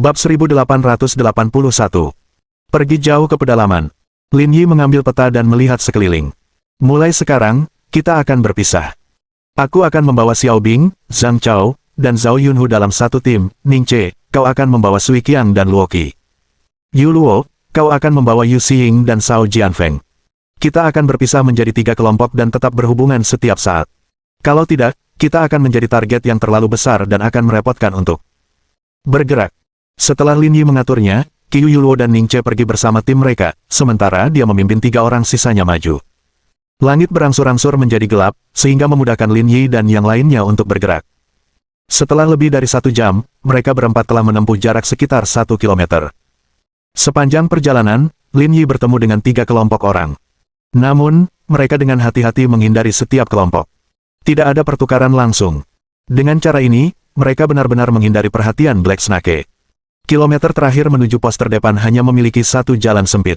Bab 1881. Pergi jauh ke pedalaman. Lin Yi mengambil peta dan melihat sekeliling. Mulai sekarang, kita akan berpisah. Aku akan membawa Xiao Bing, Zhang Chao, dan Zhao Yunhu dalam satu tim. Ning Che, kau akan membawa Sui Qiang dan Luo Qi. Yu Luo, kau akan membawa Yu Xiying dan Shao Jianfeng. Kita akan berpisah menjadi 3 kelompok dan tetap berhubungan setiap saat. Kalau tidak, kita akan menjadi target yang terlalu besar dan akan merepotkan untuk bergerak. Setelah Lin Yi mengaturnya, Qiu Yuluo dan Ning Che pergi bersama tim mereka, sementara dia memimpin 3 orang sisanya maju. Langit berangsur-angsur menjadi gelap, sehingga memudahkan Lin Yi dan yang lainnya untuk bergerak. Setelah lebih dari 1 jam, mereka berempat telah menempuh jarak sekitar 1 kilometer. Sepanjang perjalanan, Lin Yi bertemu dengan 3 kelompok orang. Namun, mereka dengan hati-hati menghindari setiap kelompok. Tidak ada pertukaran langsung. Dengan cara ini, mereka benar-benar menghindari perhatian Black Snake. Kilometer terakhir menuju pos terdepan hanya memiliki 1 jalan sempit.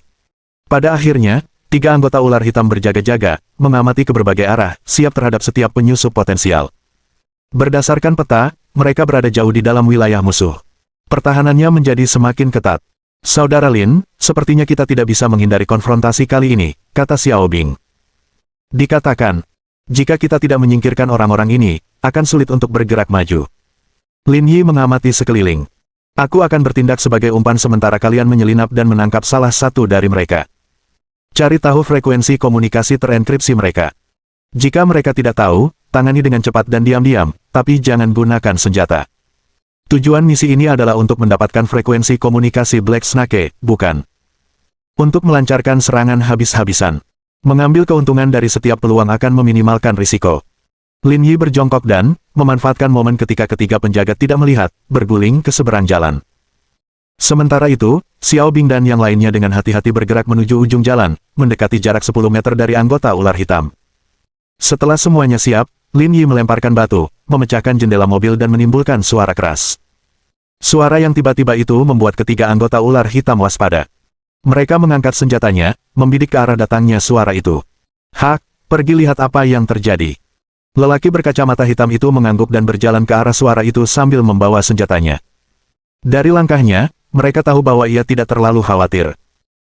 Pada akhirnya, 3 anggota ular hitam berjaga-jaga, mengamati ke berbagai arah, siap terhadap setiap penyusup potensial. Berdasarkan peta, mereka berada jauh di dalam wilayah musuh. Pertahanannya menjadi semakin ketat. Saudara Lin, sepertinya kita tidak bisa menghindari konfrontasi kali ini, kata Xiao Bing. Dikatakan, jika kita tidak menyingkirkan orang-orang ini, akan sulit untuk bergerak maju. Lin Yi mengamati sekeliling. Aku akan bertindak sebagai umpan sementara kalian menyelinap dan menangkap salah satu dari mereka. Cari tahu frekuensi komunikasi terenkripsi mereka. Jika mereka tidak tahu, tangani dengan cepat dan diam-diam, tapi jangan gunakan senjata. Tujuan misi ini adalah untuk mendapatkan frekuensi komunikasi Black Snake, bukan untuk melancarkan serangan habis-habisan. Mengambil keuntungan dari setiap peluang akan meminimalkan risiko. Lin Yi berjongkok dan memanfaatkan momen ketika ketiga penjaga tidak melihat, berguling ke seberang jalan. Sementara itu, Xiao Bing dan yang lainnya dengan hati-hati bergerak menuju ujung jalan, mendekati jarak 10 meter dari anggota ular hitam. Setelah semuanya siap, Lin Yi melemparkan batu, memecahkan jendela mobil dan menimbulkan suara keras. Suara yang tiba-tiba itu membuat ketiga anggota ular hitam waspada. Mereka mengangkat senjatanya, membidik ke arah datangnya suara itu. Hak, pergi lihat apa yang terjadi. Lelaki berkacamata hitam itu mengangguk dan berjalan ke arah suara itu sambil membawa senjatanya. Dari langkahnya, mereka tahu bahwa ia tidak terlalu khawatir.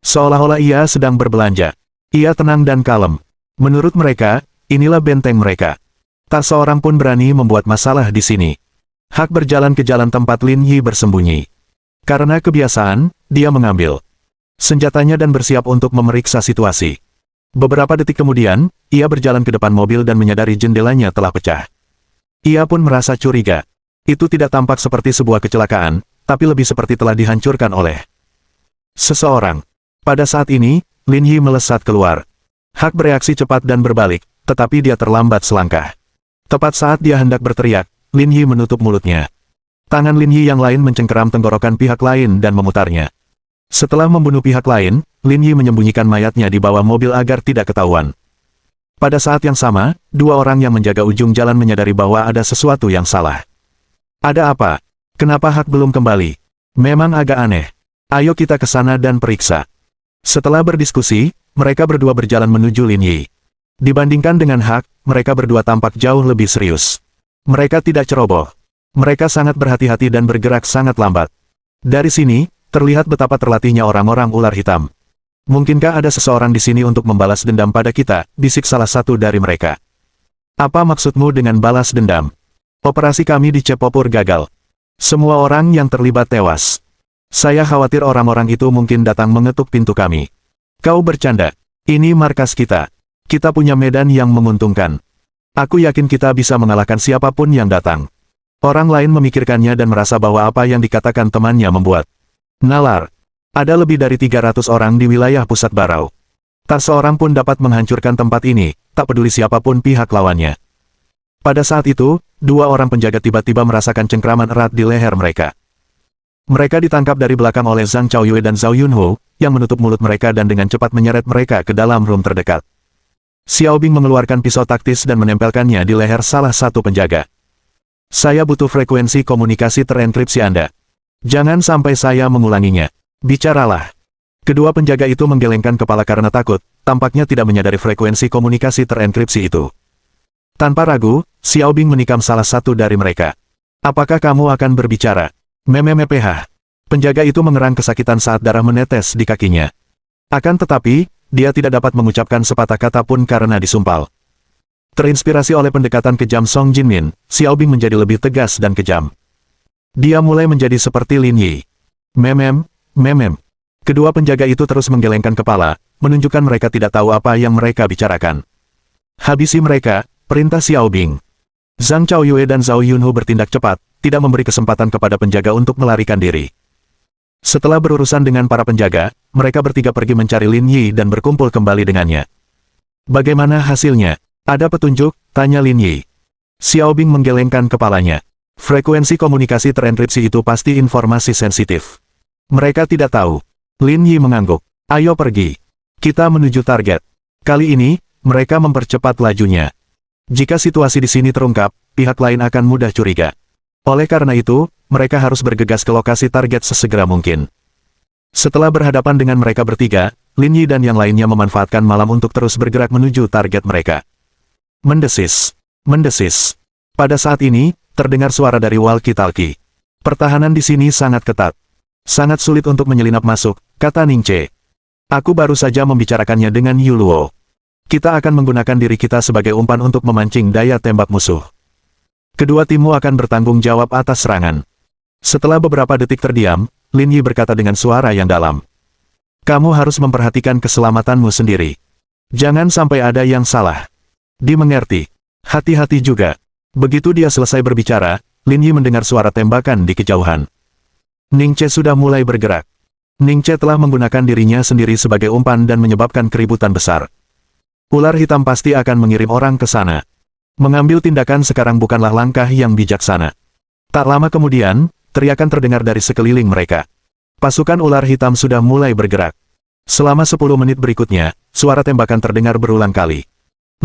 Seolah-olah ia sedang berbelanja. Ia tenang dan kalem. Menurut mereka, inilah benteng mereka. Tak seorang pun berani membuat masalah di sini. Hak berjalan ke jalan tempat Lin Yi bersembunyi. Karena kebiasaan, dia mengambil senjatanya dan bersiap untuk memeriksa situasi. Beberapa detik kemudian, ia berjalan ke depan mobil dan menyadari jendelanya telah pecah. Ia pun merasa curiga. Itu tidak tampak seperti sebuah kecelakaan, tapi lebih seperti telah dihancurkan oleh seseorang. Pada saat ini, Lin Yi melesat keluar. Hak bereaksi cepat dan berbalik, tetapi dia terlambat selangkah. Tepat saat dia hendak berteriak, Lin Yi menutup mulutnya. Tangan Lin Yi yang lain mencengkeram tenggorokan pihak lain dan memutarnya. Setelah membunuh pihak lain, Lin Yi menyembunyikan mayatnya di bawah mobil agar tidak ketahuan. Pada saat yang sama, 2 orang yang menjaga ujung jalan menyadari bahwa ada sesuatu yang salah. Ada apa? Kenapa Hak belum kembali? Memang agak aneh. Ayo kita ke sana dan periksa. Setelah berdiskusi, mereka berdua berjalan menuju Lin Yi. Dibandingkan dengan Hak, mereka berdua tampak jauh lebih serius. Mereka tidak ceroboh. Mereka sangat berhati-hati dan bergerak sangat lambat. Dari sini, terlihat betapa terlatihnya orang-orang ular hitam. Mungkinkah ada seseorang di sini untuk membalas dendam pada kita, bisik salah satu dari mereka. Apa maksudmu dengan balas dendam? Operasi kami di Cepopur gagal. Semua orang yang terlibat tewas. Saya khawatir orang-orang itu mungkin datang mengetuk pintu kami. Kau bercanda. Ini markas kita. Kita punya medan yang menguntungkan. Aku yakin kita bisa mengalahkan siapapun yang datang. Orang lain memikirkannya dan merasa bahwa apa yang dikatakan temannya membuat nalar. Ada lebih dari 300 orang di wilayah pusat Barau. Tak seorang pun dapat menghancurkan tempat ini, tak peduli siapapun pihak lawannya. Pada saat itu, 2 orang penjaga tiba-tiba merasakan cengkraman erat di leher mereka. Mereka ditangkap dari belakang oleh Zhang Chaoyue dan Zhao Yunhu, yang menutup mulut mereka dan dengan cepat menyeret mereka ke dalam room terdekat. Xiao Bing mengeluarkan pisau taktis dan menempelkannya di leher salah satu penjaga. Saya butuh frekuensi komunikasi terenkripsi Anda. Jangan sampai saya mengulanginya. Bicaralah. Kedua penjaga itu menggelengkan kepala karena takut, tampaknya tidak menyadari frekuensi komunikasi terenkripsi itu. Tanpa ragu, Xiao Bing menikam salah satu dari mereka. Apakah kamu akan berbicara? Memeph. Penjaga itu mengerang kesakitan saat darah menetes di kakinya. Akan tetapi, dia tidak dapat mengucapkan sepatah kata pun karena disumpal. Terinspirasi oleh pendekatan kejam Song Jinmin, Xiao Bing menjadi lebih tegas dan kejam. Dia mulai menjadi seperti Lin Yi. Memem. Kedua penjaga itu terus menggelengkan kepala, menunjukkan mereka tidak tahu apa yang mereka bicarakan. Habisi mereka, perintah Xiao Bing. Zhang Chaoyue dan Zhao Yunhu bertindak cepat, tidak memberi kesempatan kepada penjaga untuk melarikan diri. Setelah berurusan dengan para penjaga, mereka bertiga pergi mencari Lin Yi dan berkumpul kembali dengannya. Bagaimana hasilnya? Ada petunjuk? Tanya Lin Yi. Xiao Bing menggelengkan kepalanya. Frekuensi komunikasi terenkripsi itu pasti informasi sensitif. Mereka tidak tahu. Lin Yi mengangguk. Ayo pergi. Kita menuju target. Kali ini, mereka mempercepat lajunya. Jika situasi di sini terungkap, pihak lain akan mudah curiga. Oleh karena itu, mereka harus bergegas ke lokasi target sesegera mungkin. Setelah berhadapan dengan mereka bertiga, Lin Yi dan yang lainnya memanfaatkan malam untuk terus bergerak menuju target mereka. Mendesis. Pada saat ini, terdengar suara dari walkie-talkie. Pertahanan di sini sangat ketat. Sangat sulit untuk menyelinap masuk, kata Ning Che. Aku baru saja membicarakannya dengan Yu Luo. Kita akan menggunakan diri kita sebagai umpan untuk memancing daya tembak musuh. Kedua timmu akan bertanggung jawab atas serangan. Setelah beberapa detik terdiam, Lin Yi berkata dengan suara yang dalam. Kamu harus memperhatikan keselamatanmu sendiri. Jangan sampai ada yang salah. Dimengerti. Hati-hati juga. Begitu dia selesai berbicara, Lin Yi mendengar suara tembakan di kejauhan. Ning Che sudah mulai bergerak. Ning Che telah menggunakan dirinya sendiri sebagai umpan dan menyebabkan keributan besar. Ular hitam pasti akan mengirim orang ke sana. Mengambil tindakan sekarang bukanlah langkah yang bijaksana. Tak lama kemudian, teriakan terdengar dari sekeliling mereka. Pasukan ular hitam sudah mulai bergerak. Selama 10 menit berikutnya, suara tembakan terdengar berulang kali.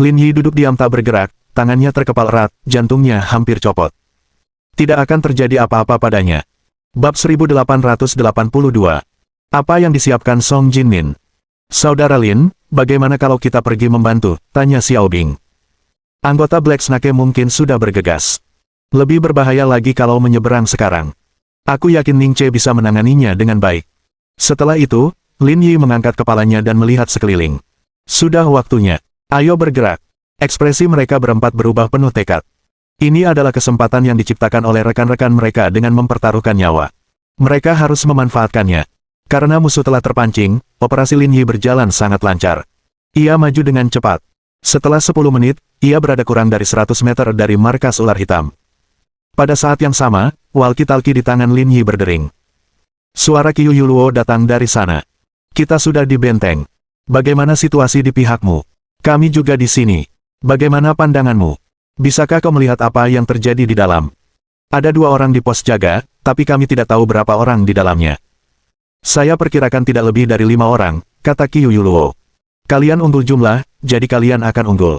Lin Yi duduk diam tak bergerak, tangannya terkepal erat, jantungnya hampir copot. Tidak akan terjadi apa-apa padanya. Bab 1882. Apa yang disiapkan Song Jinmin? Saudara Lin, bagaimana kalau kita pergi membantu? Tanya Xiao Bing. Anggota Black Snake mungkin sudah bergegas. Lebih berbahaya lagi kalau menyeberang sekarang. Aku yakin Ning Che bisa menanganinya dengan baik. Setelah itu, Lin Yi mengangkat kepalanya dan melihat sekeliling. Sudah waktunya. Ayo bergerak. Ekspresi mereka berempat berubah penuh tekad. Ini adalah kesempatan yang diciptakan oleh rekan-rekan mereka dengan mempertaruhkan nyawa. Mereka harus memanfaatkannya. Karena musuh telah terpancing, operasi Lin Yi berjalan sangat lancar. Ia maju dengan cepat. Setelah 10 menit, ia berada kurang dari 100 meter dari markas ular hitam. Pada saat yang sama, walkie-talkie di tangan Lin Yi berdering. Suara Qiu Yuluo datang dari sana. Kita sudah di benteng. Bagaimana situasi di pihakmu? Kami juga di sini. Bagaimana pandanganmu? Bisakah kau melihat apa yang terjadi di dalam? Ada 2 orang di pos jaga, tapi kami tidak tahu berapa orang di dalamnya. Saya perkirakan tidak lebih dari 5 orang, kata Qiu Yuluo. Kalian unggul jumlah, jadi kalian akan unggul.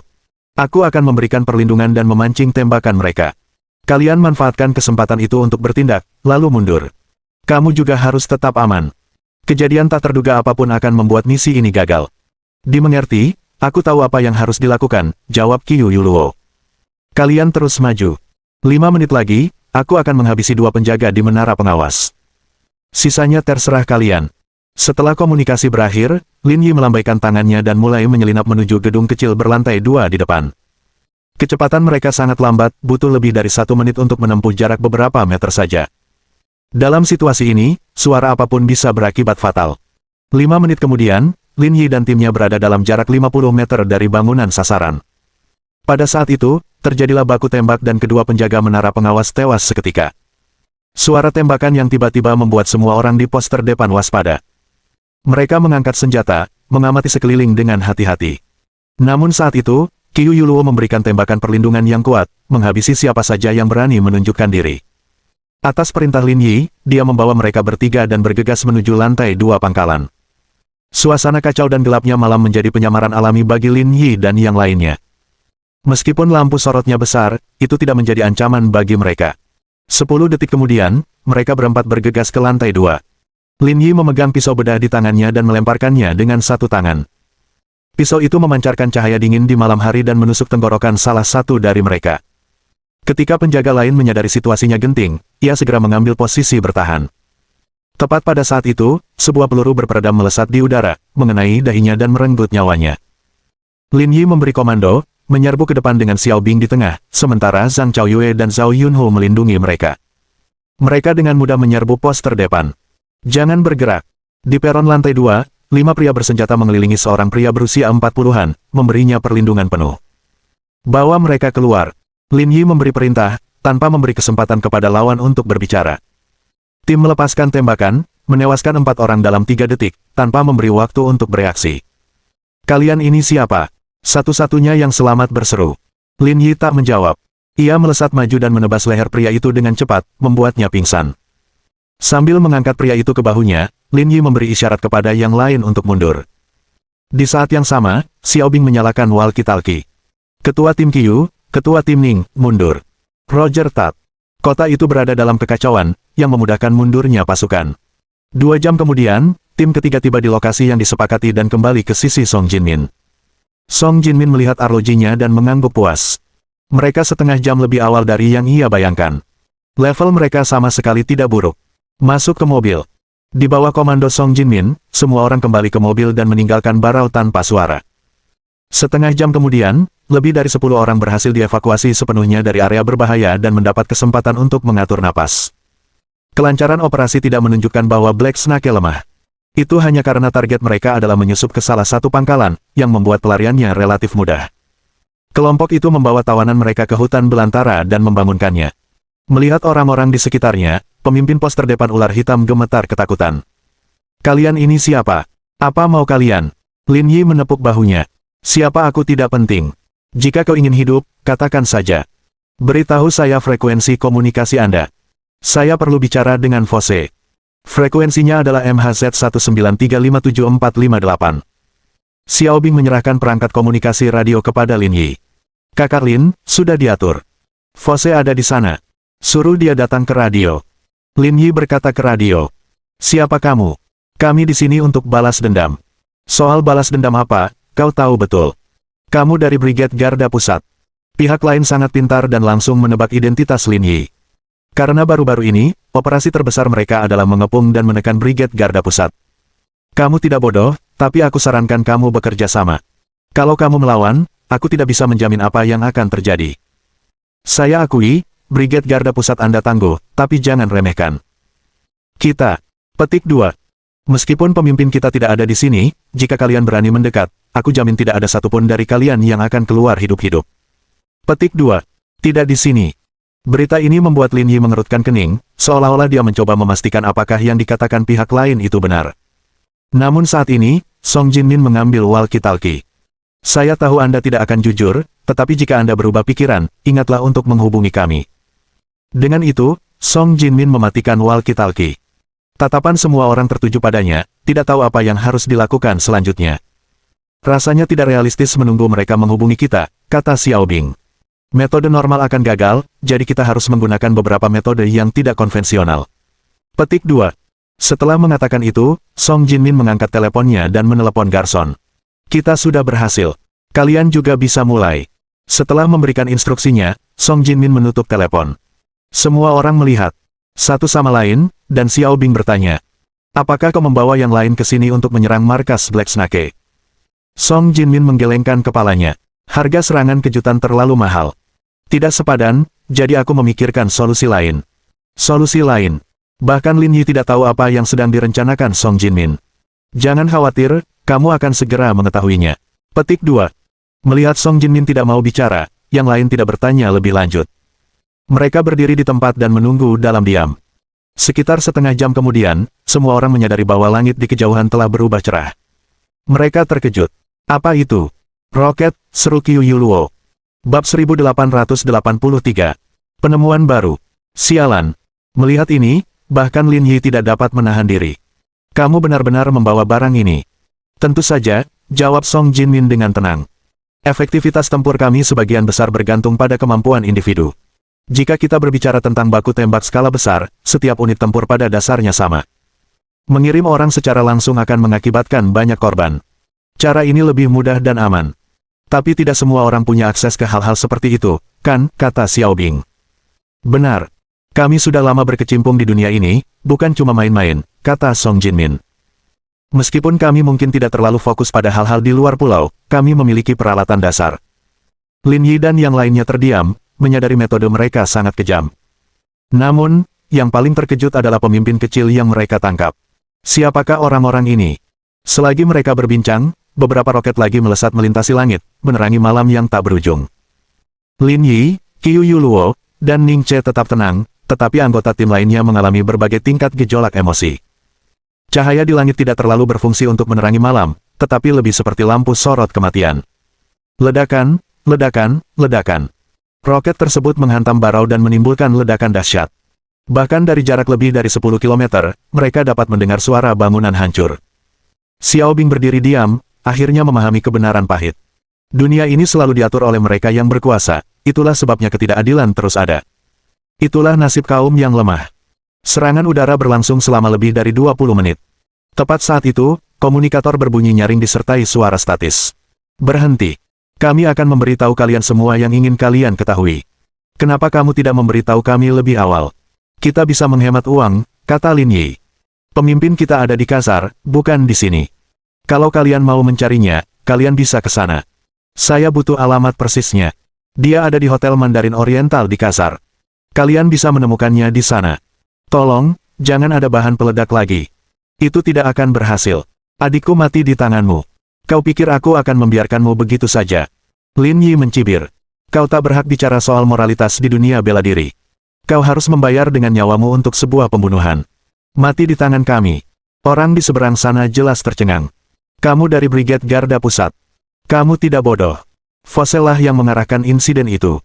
Aku akan memberikan perlindungan dan memancing tembakan mereka. Kalian manfaatkan kesempatan itu untuk bertindak, lalu mundur. Kamu juga harus tetap aman. Kejadian tak terduga apapun akan membuat misi ini gagal. Dimengerti, aku tahu apa yang harus dilakukan, jawab Qiu Yuluo. Kalian terus maju. 5 menit lagi, aku akan menghabisi 2 penjaga di menara pengawas. Sisanya terserah kalian. Setelah komunikasi berakhir, Lin Yi melambaikan tangannya dan mulai menyelinap menuju gedung kecil berlantai 2 di depan. Kecepatan mereka sangat lambat, butuh lebih dari 1 menit untuk menempuh jarak beberapa meter saja. Dalam situasi ini, suara apapun bisa berakibat fatal. 5 menit kemudian, Lin Yi dan timnya berada dalam jarak 50 meter dari bangunan sasaran. Pada saat itu, terjadilah baku tembak dan kedua penjaga menara pengawas tewas seketika. Suara tembakan yang tiba-tiba membuat semua orang di pos terdepan waspada. Mereka mengangkat senjata, mengamati sekeliling dengan hati-hati. Namun saat itu, Qiu Yuluo memberikan tembakan perlindungan yang kuat, menghabisi siapa saja yang berani menunjukkan diri. Atas perintah Lin Yi, dia membawa mereka bertiga dan bergegas menuju lantai 2 pangkalan. Suasana kacau dan gelapnya malam menjadi penyamaran alami bagi Lin Yi dan yang lainnya. Meskipun lampu sorotnya besar, itu tidak menjadi ancaman bagi mereka. 10 detik kemudian, mereka berempat bergegas ke lantai 2. Lin Yi memegang pisau bedah di tangannya dan melemparkannya dengan satu tangan. Pisau itu memancarkan cahaya dingin di malam hari dan menusuk tenggorokan salah satu dari mereka. Ketika penjaga lain menyadari situasinya genting, ia segera mengambil posisi bertahan. Tepat pada saat itu, sebuah peluru berperedam melesat di udara, mengenai dahinya dan merenggut nyawanya. Lin Yi memberi komando, menyerbu ke depan dengan Xiao Bing di tengah, sementara Zhang Chaoyue dan Zhao Yunho melindungi mereka. Mereka dengan mudah menyerbu pos terdepan. Jangan bergerak. Di peron lantai 2, 5 pria bersenjata mengelilingi seorang pria berusia 40-an, memberinya perlindungan penuh. Bawa mereka keluar. Lin Yi memberi perintah, tanpa memberi kesempatan kepada lawan untuk berbicara. Tim melepaskan tembakan, menewaskan 4 orang dalam 3 detik, tanpa memberi waktu untuk bereaksi. Kalian ini siapa? Satu-satunya yang selamat berseru. Lin Yi tak menjawab. Ia melesat maju dan menebas leher pria itu dengan cepat, membuatnya pingsan. Sambil mengangkat pria itu ke bahunya, Lin Yi memberi isyarat kepada yang lain untuk mundur. Di saat yang sama, Xiao Bing menyalakan walkie-talkie. Ketua tim Qiu, Ketua tim Ning, mundur. Roger Tat. Kota itu berada dalam kekacauan, yang memudahkan mundurnya pasukan. 2 jam kemudian, tim ketiga tiba di lokasi yang disepakati dan kembali ke sisi Song Jinmin. Song Jinmin melihat arlojinya dan mengangguk puas. Mereka setengah jam lebih awal dari yang ia bayangkan. Level mereka sama sekali tidak buruk. Masuk ke mobil. Di bawah komando Song Jinmin, semua orang kembali ke mobil dan meninggalkan barau tanpa suara. Setengah jam kemudian, lebih dari 10 orang berhasil dievakuasi sepenuhnya dari area berbahaya dan mendapat kesempatan untuk mengatur napas. Kelancaran operasi tidak menunjukkan bahwa Black Snake lemah. Itu hanya karena target mereka adalah menyusup ke salah satu pangkalan, yang membuat pelariannya relatif mudah. Kelompok itu membawa tawanan mereka ke hutan belantara dan membangunkannya. Melihat orang-orang di sekitarnya, pemimpin pos terdepan ular hitam gemetar ketakutan. Kalian ini siapa? Apa mau kalian? Lin Yi menepuk bahunya. Siapa aku tidak penting. Jika kau ingin hidup, katakan saja. Beritahu saya frekuensi komunikasi Anda. Saya perlu bicara dengan Fose. Frekuensinya adalah MHZ 193574558. Xiao Bing menyerahkan perangkat komunikasi radio kepada Lin Yi. Kakak Lin, sudah diatur. Fose ada di sana. Suruh dia datang ke radio. Lin Yi berkata ke radio. Siapa kamu? Kami di sini untuk balas dendam. Soal balas dendam apa, kau tahu betul. Kamu dari Brigade Garda Pusat. Pihak lain sangat pintar dan langsung menebak identitas Lin Yi. Karena baru-baru ini, operasi terbesar mereka adalah mengepung dan menekan Brigade Garda Pusat. Kamu tidak bodoh, tapi aku sarankan kamu bekerja sama. Kalau kamu melawan, aku tidak bisa menjamin apa yang akan terjadi. Saya akui, Brigade Garda Pusat Anda tangguh, tapi jangan remehkan. Kita. Petik 2. Meskipun pemimpin kita tidak ada di sini, jika kalian berani mendekat, aku jamin tidak ada satupun dari kalian yang akan keluar hidup-hidup. Petik 2. Tidak di sini. Berita ini membuat Lin Yi mengerutkan kening, seolah-olah dia mencoba memastikan apakah yang dikatakan pihak lain itu benar. Namun saat ini, Song Jinmin mengambil walkie-talkie. Saya tahu Anda tidak akan jujur, tetapi jika Anda berubah pikiran, ingatlah untuk menghubungi kami. Dengan itu, Song Jinmin mematikan walkie-talkie. Tatapan semua orang tertuju padanya, tidak tahu apa yang harus dilakukan selanjutnya. Rasanya tidak realistis menunggu mereka menghubungi kita, kata Xiao Bing. Metode normal akan gagal, jadi kita harus menggunakan beberapa metode yang tidak konvensional. Petik 2. Setelah mengatakan itu, Song Jinmin mengangkat teleponnya dan menelepon garson. Kita sudah berhasil. Kalian juga bisa mulai. Setelah memberikan instruksinya, Song Jinmin menutup telepon. Semua orang melihat satu sama lain, dan Xiao Bing bertanya, apakah kau membawa yang lain ke sini untuk menyerang markas Black Snake? Song Jinmin menggelengkan kepalanya. Harga serangan kejutan terlalu mahal. Tidak sepadan, jadi aku memikirkan solusi lain. Solusi lain. Bahkan Lin Yi tidak tahu apa yang sedang direncanakan Song Jinmin. Jangan khawatir, kamu akan segera mengetahuinya. Petik 2. Melihat Song Jinmin tidak mau bicara, yang lain tidak bertanya lebih lanjut. Mereka berdiri di tempat dan menunggu dalam diam. Sekitar setengah jam kemudian, semua orang menyadari bahwa langit di kejauhan telah berubah cerah. Mereka terkejut. Apa itu? Roket, seru Qiu Yuluo. Bab 1883. Penemuan baru. Sialan. Melihat ini, bahkan Lin Yi tidak dapat menahan diri. Kamu benar-benar membawa barang ini. Tentu saja, jawab Song Jinmin dengan tenang. Efektivitas tempur kami sebagian besar bergantung pada kemampuan individu. Jika kita berbicara tentang baku tembak skala besar, setiap unit tempur pada dasarnya sama. Mengirim orang secara langsung akan mengakibatkan banyak korban. Cara ini lebih mudah dan aman. Tapi tidak semua orang punya akses ke hal-hal seperti itu, kan, kata Xiao Bing. Benar. Kami sudah lama berkecimpung di dunia ini, bukan cuma main-main, kata Song Jinmin. Meskipun kami mungkin tidak terlalu fokus pada hal-hal di luar pulau, kami memiliki peralatan dasar. Lin Yi dan yang lainnya terdiam, menyadari metode mereka sangat kejam. Namun, yang paling terkejut adalah pemimpin kecil yang mereka tangkap. Siapakah orang-orang ini? Selagi mereka berbincang, beberapa roket lagi melesat melintasi langit, menerangi malam yang tak berujung. Lin Yi, Qiu Yuluo, dan Ning Che tetap tenang, tetapi anggota tim lainnya mengalami berbagai tingkat gejolak emosi. Cahaya di langit tidak terlalu berfungsi untuk menerangi malam, tetapi lebih seperti lampu sorot kematian. Ledakan, ledakan, ledakan. Roket tersebut menghantam Barau dan menimbulkan ledakan dahsyat. Bahkan dari jarak lebih dari 10 km, mereka dapat mendengar suara bangunan hancur. Xiao Bing berdiri diam, akhirnya memahami kebenaran pahit. Dunia ini selalu diatur oleh mereka yang berkuasa, itulah sebabnya ketidakadilan terus ada. Itulah nasib kaum yang lemah. Serangan udara berlangsung selama lebih dari 20 menit. Tepat saat itu, komunikator berbunyi nyaring disertai suara statis. Berhenti. Kami akan memberitahu kalian semua yang ingin kalian ketahui. Kenapa kamu tidak memberitahu kami lebih awal? Kita bisa menghemat uang, kata Lin Yi. Pemimpin kita ada di Kasar, bukan di sini. Kalau kalian mau mencarinya, kalian bisa ke sana. Saya butuh alamat persisnya. Dia ada di Hotel Mandarin Oriental di Kasar. Kalian bisa menemukannya di sana. Tolong, jangan ada bahan peledak lagi. Itu tidak akan berhasil. Adikku mati di tanganmu. Kau pikir aku akan membiarkanmu begitu saja? Lin Yi mencibir. Kau tak berhak bicara soal moralitas di dunia bela diri. Kau harus membayar dengan nyawamu untuk sebuah pembunuhan. Mati di tangan kami. Orang di seberang sana jelas tercengang. Kamu dari Brigade Garda Pusat. Kamu tidak bodoh. Fosse lah yang mengarahkan insiden itu.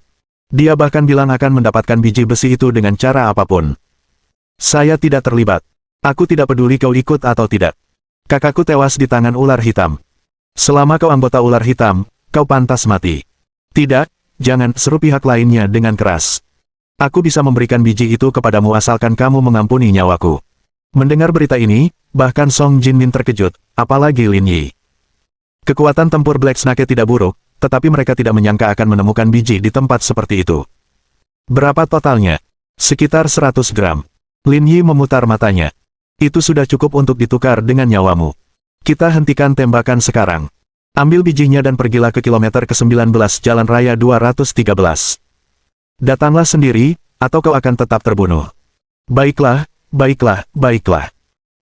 Dia bahkan bilang akan mendapatkan biji besi itu dengan cara apapun. Saya tidak terlibat. Aku tidak peduli kau ikut atau tidak. Kakakku tewas di tangan ular hitam. Selama kau anggota ular hitam, kau pantas mati. Tidak, jangan, seru pihak lainnya dengan keras. Aku bisa memberikan biji itu kepadamu asalkan kamu mengampuni nyawaku. Mendengar berita ini, bahkan Song Jinmin terkejut, apalagi Lin Yi. Kekuatan tempur Black Snake tidak buruk, tetapi mereka tidak menyangka akan menemukan biji di tempat seperti itu. Berapa totalnya? Sekitar 100 gram. Lin Yi memutar matanya. Itu sudah cukup untuk ditukar dengan nyawamu. Kita hentikan tembakan sekarang. Ambil bijinya dan pergilah ke kilometer ke-19 Jalan Raya 213. Datanglah sendiri, atau kau akan tetap terbunuh. Baiklah, baiklah, baiklah.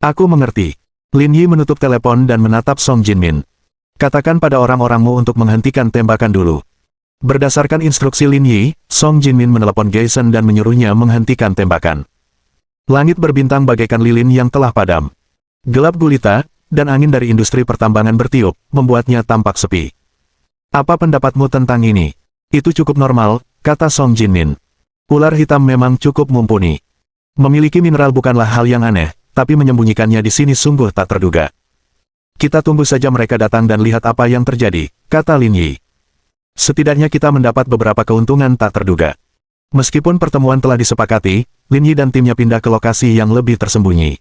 Aku mengerti. Lin Yi menutup telepon dan menatap Song Jinmin. Katakan pada orang-orangmu untuk menghentikan tembakan dulu. Berdasarkan instruksi Lin Yi, Song Jinmin menelepon Jason dan menyuruhnya menghentikan tembakan. Langit berbintang bagaikan lilin yang telah padam. Gelap gulita, dan angin dari industri pertambangan bertiup, membuatnya tampak sepi. Apa pendapatmu tentang ini? Itu cukup normal, kata Song Jinmin. Ular hitam memang cukup mumpuni. Memiliki mineral bukanlah hal yang aneh, tapi menyembunyikannya di sini sungguh tak terduga. Kita tunggu saja mereka datang dan lihat apa yang terjadi, kata Lin Yi. Setidaknya kita mendapat beberapa keuntungan tak terduga. Meskipun pertemuan telah disepakati, Lin Yi dan timnya pindah ke lokasi yang lebih tersembunyi.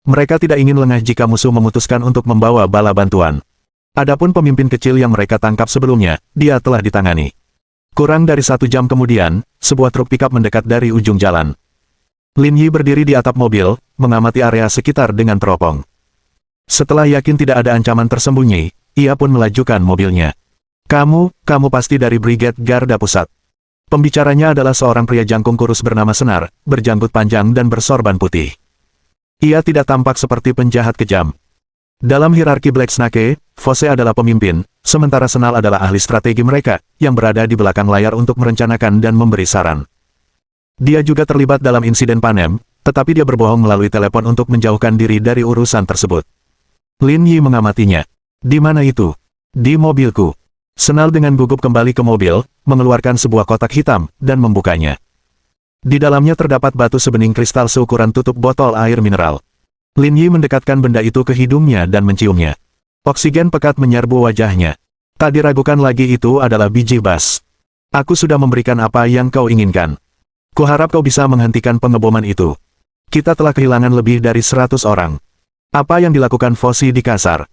Mereka tidak ingin lengah jika musuh memutuskan untuk membawa bala bantuan. Adapun pemimpin kecil yang mereka tangkap sebelumnya, dia telah ditangani. Kurang dari 1 jam kemudian, sebuah truk pickup mendekat dari ujung jalan. Lin Yi berdiri di atap mobil, mengamati area sekitar dengan teropong. Setelah yakin tidak ada ancaman tersembunyi, ia pun melajukan mobilnya. Kamu pasti dari Brigade Garda Pusat. Pembicaranya adalah seorang pria jangkung kurus bernama Senar, berjanggut panjang dan bersorban putih. Ia tidak tampak seperti penjahat kejam. Dalam hierarki Black Snake, Fosse adalah pemimpin, sementara Senal adalah ahli strategi mereka, yang berada di belakang layar untuk merencanakan dan memberi saran. Dia juga terlibat dalam insiden Panem, tetapi dia berbohong melalui telepon untuk menjauhkan diri dari urusan tersebut. Lin Yi mengamatinya. Di mana itu? Di mobilku. Senal dengan gugup kembali ke mobil, mengeluarkan sebuah kotak hitam, dan membukanya. Di dalamnya terdapat batu sebening kristal seukuran tutup botol air mineral. Lin Yi mendekatkan benda itu ke hidungnya dan menciumnya. Oksigen pekat menyerbu wajahnya. Tak diragukan lagi itu adalah biji bas. Aku sudah memberikan apa yang kau inginkan. Kuharap kau bisa menghentikan pengeboman itu. Kita telah kehilangan lebih dari 100 orang. Apa yang dilakukan Fosse di Kasar?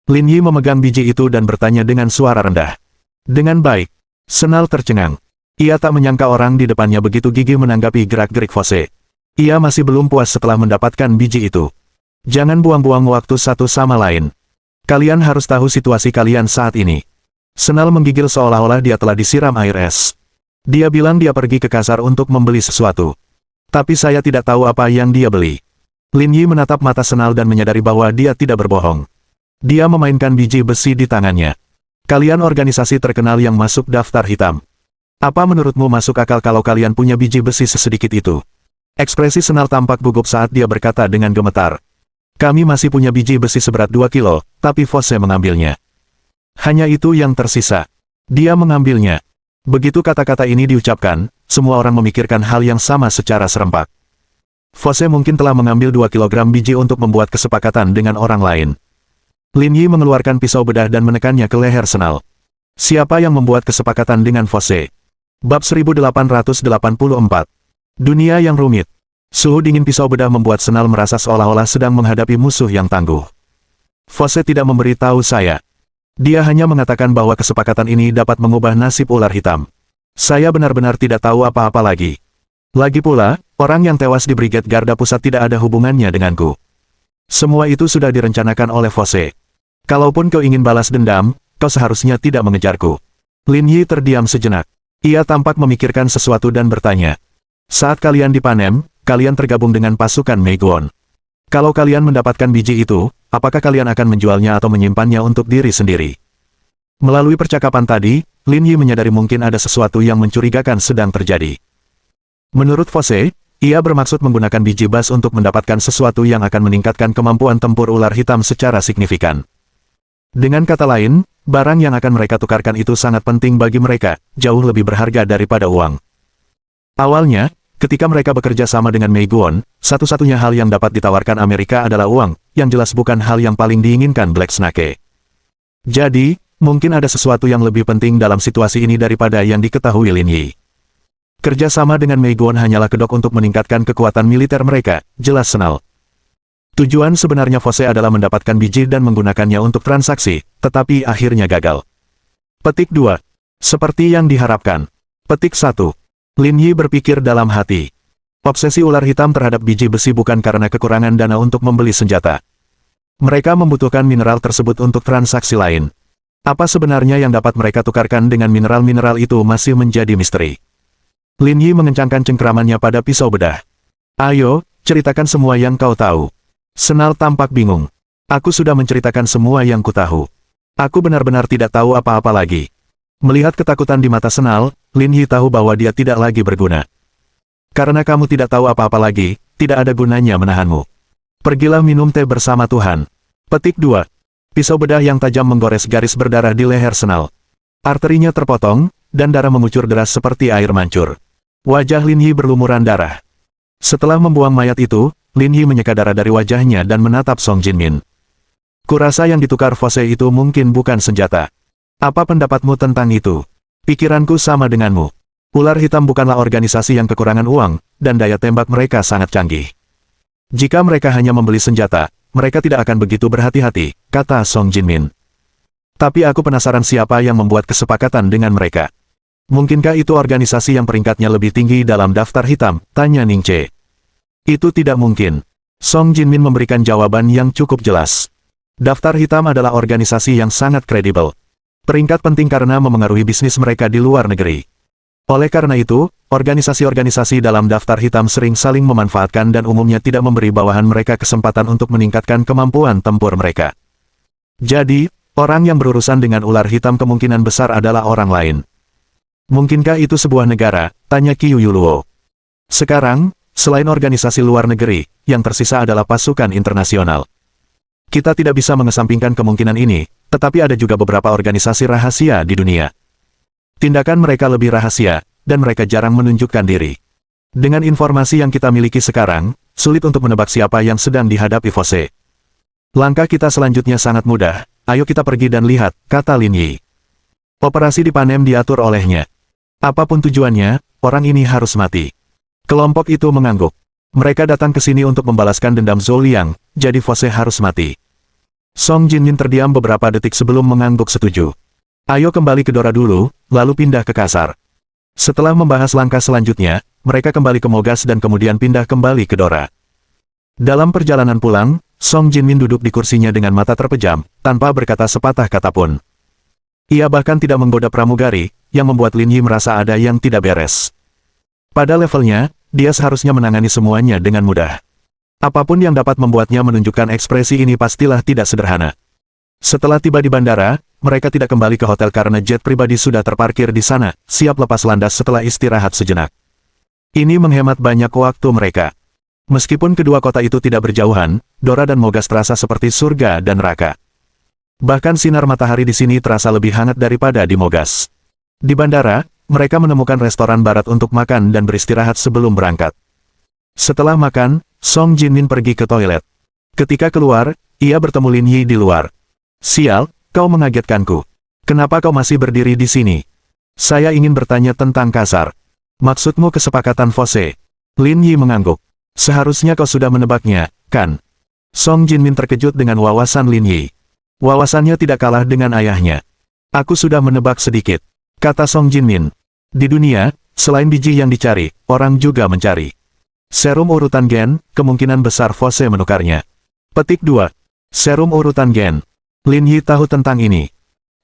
Lin Yi memegang biji itu dan bertanya dengan suara rendah. Dengan baik. Senal tercengang. Ia tak menyangka orang di depannya begitu gigih menanggapi gerak-gerik Fosse. Ia masih belum puas setelah mendapatkan biji itu. Jangan buang-buang waktu satu sama lain. Kalian harus tahu situasi kalian saat ini. Senal menggigil seolah-olah dia telah disiram air es. Dia bilang dia pergi ke kasar untuk membeli sesuatu. Tapi saya tidak tahu apa yang dia beli. Lin Yi menatap mata Senal dan menyadari bahwa dia tidak berbohong. Dia memainkan biji besi di tangannya. Kalian organisasi terkenal yang masuk daftar hitam. Apa menurutmu masuk akal kalau kalian punya biji besi sesedikit itu? Ekspresi Senal tampak gugup saat dia berkata dengan gemetar. Kami masih punya biji besi seberat 2 kilo, tapi Fosse mengambilnya. Hanya itu yang tersisa. Dia mengambilnya. Begitu kata-kata ini diucapkan, semua orang memikirkan hal yang sama secara serempak. Fosse mungkin telah mengambil 2 kilogram biji untuk membuat kesepakatan dengan orang lain. Lin Yi mengeluarkan pisau bedah dan menekannya ke leher Senal. Siapa yang membuat kesepakatan dengan Fosse? Bab 1884. Dunia yang rumit. Suhu dingin pisau bedah membuat Senal merasa seolah-olah sedang menghadapi musuh yang tangguh. Fosse tidak memberitahu saya. Dia hanya mengatakan bahwa kesepakatan ini dapat mengubah nasib ular hitam. Saya benar-benar tidak tahu apa-apa lagi. Lagi pula, orang yang tewas di Brigade Garda Pusat tidak ada hubungannya denganku. Semua itu sudah direncanakan oleh Fosse. Kalaupun kau ingin balas dendam, kau seharusnya tidak mengejarku. Lin Yi terdiam sejenak. Ia tampak memikirkan sesuatu dan bertanya. Saat kalian dipanem, kalian tergabung dengan pasukan Meiguon. Kalau kalian mendapatkan biji itu, apakah kalian akan menjualnya atau menyimpannya untuk diri sendiri? Melalui percakapan tadi, Lin Yi menyadari mungkin ada sesuatu yang mencurigakan sedang terjadi. Menurut Fosse, ia bermaksud menggunakan biji bas untuk mendapatkan sesuatu yang akan meningkatkan kemampuan tempur ular hitam secara signifikan. Dengan kata lain, barang yang akan mereka tukarkan itu sangat penting bagi mereka, jauh lebih berharga daripada uang. Awalnya, ketika mereka bekerja sama dengan Meiguon, satu-satunya hal yang dapat ditawarkan Amerika adalah uang, yang jelas bukan hal yang paling diinginkan Black Snake. Jadi, mungkin ada sesuatu yang lebih penting dalam situasi ini daripada yang diketahui Lin Yi. Kerjasama dengan Meiguon hanyalah kedok untuk meningkatkan kekuatan militer mereka, jelas Senal. Tujuan sebenarnya Fosse adalah mendapatkan biji dan menggunakannya untuk transaksi, tetapi akhirnya gagal. Petik 2. Seperti yang diharapkan. Petik 1. Lin Yi berpikir dalam hati. Obsesi ular hitam terhadap biji besi bukan karena kekurangan dana untuk membeli senjata. Mereka membutuhkan mineral tersebut untuk transaksi lain. Apa sebenarnya yang dapat mereka tukarkan dengan mineral-mineral itu masih menjadi misteri. Lin Yi mengencangkan cengkeramannya pada pisau bedah. Ayo, ceritakan semua yang kau tahu. Senal tampak bingung. Aku sudah menceritakan semua yang ku tahu. Aku benar-benar tidak tahu apa-apa lagi. Melihat ketakutan di mata Senal, Lin Yi tahu bahwa dia tidak lagi berguna. Karena kamu tidak tahu apa-apa lagi, tidak ada gunanya menahanmu. Pergilah minum teh bersama Tuhan. Petik 2. Pisau bedah yang tajam menggores garis berdarah di leher Senal. Arterinya terpotong, dan darah mengucur deras seperti air mancur. Wajah Lin Yi berlumuran darah. Setelah membuang mayat itu, Lin Yi menyeka darah dari wajahnya dan menatap Song Jinmin. Kurasa yang ditukar Fosse itu mungkin bukan senjata. Apa pendapatmu tentang itu? Pikiranku sama denganmu. Ular hitam bukanlah organisasi yang kekurangan uang, dan daya tembak mereka sangat canggih. Jika mereka hanya membeli senjata, mereka tidak akan begitu berhati-hati, kata Song Jinmin. Tapi aku penasaran siapa yang membuat kesepakatan dengan mereka. Mungkinkah itu organisasi yang peringkatnya lebih tinggi dalam daftar hitam, tanya Ning Che. Itu tidak mungkin. Song Jinmin memberikan jawaban yang cukup jelas. Daftar hitam adalah organisasi yang sangat kredibel. Peringkat penting karena memengaruhi bisnis mereka di luar negeri. Oleh karena itu, organisasi-organisasi dalam daftar hitam sering saling memanfaatkan dan umumnya tidak memberi bawahan mereka kesempatan untuk meningkatkan kemampuan tempur mereka. Jadi, orang yang berurusan dengan ular hitam kemungkinan besar adalah orang lain. Mungkinkah itu sebuah negara? Tanya Qiu Yuluo. Sekarang, selain organisasi luar negeri, yang tersisa adalah pasukan internasional. Kita tidak bisa mengesampingkan kemungkinan ini, tetapi ada juga beberapa organisasi rahasia di dunia. Tindakan mereka lebih rahasia, dan mereka jarang menunjukkan diri. Dengan informasi yang kita miliki sekarang, sulit untuk menebak siapa yang sedang dihadapi Fosse. Langkah kita selanjutnya sangat mudah, ayo kita pergi dan lihat, kata Lin Yi. Operasi dipanem diatur olehnya. Apapun tujuannya, orang ini harus mati. Kelompok itu mengangguk. Mereka datang ke sini untuk membalaskan dendam Zhou Liang, jadi Fosse harus mati. Song Jinmin terdiam beberapa detik sebelum mengangguk setuju. Ayo kembali ke Dora dulu, lalu pindah ke kasar. Setelah membahas langkah selanjutnya, mereka kembali ke Mogas dan kemudian pindah kembali ke Dora. Dalam perjalanan pulang, Song Jinmin duduk di kursinya dengan mata terpejam, tanpa berkata sepatah kata pun. Ia bahkan tidak menggoda pramugari, yang membuat Lin Yi merasa ada yang tidak beres. Pada levelnya, dia seharusnya menangani semuanya dengan mudah. Apapun yang dapat membuatnya menunjukkan ekspresi ini pastilah tidak sederhana. Setelah tiba di bandara, mereka tidak kembali ke hotel karena jet pribadi sudah terparkir di sana, siap lepas landas setelah istirahat sejenak. Ini menghemat banyak waktu mereka. Meskipun kedua kota itu tidak berjauhan, Dora dan Mogas terasa seperti surga dan neraka. Bahkan sinar matahari di sini terasa lebih hangat daripada di Mogas. Di bandara, mereka menemukan restoran barat untuk makan dan beristirahat sebelum berangkat. Setelah makan, Song Jinmin pergi ke toilet. Ketika keluar, ia bertemu Lin Yi di luar. Sial, kau mengagetkanku. Kenapa kau masih berdiri di sini? Saya ingin bertanya tentang kasar. Maksudmu kesepakatan Fose? Lin Yi mengangguk. Seharusnya kau sudah menebaknya, kan? Song Jinmin terkejut dengan wawasan Lin Yi. Wawasannya tidak kalah dengan ayahnya. Aku sudah menebak sedikit, kata Song Jinmin. Di dunia, selain biji yang dicari, orang juga mencari. Serum urutan gen, kemungkinan besar Fose menukarnya. Petik 2. Serum urutan gen. Lin Yi tahu tentang ini.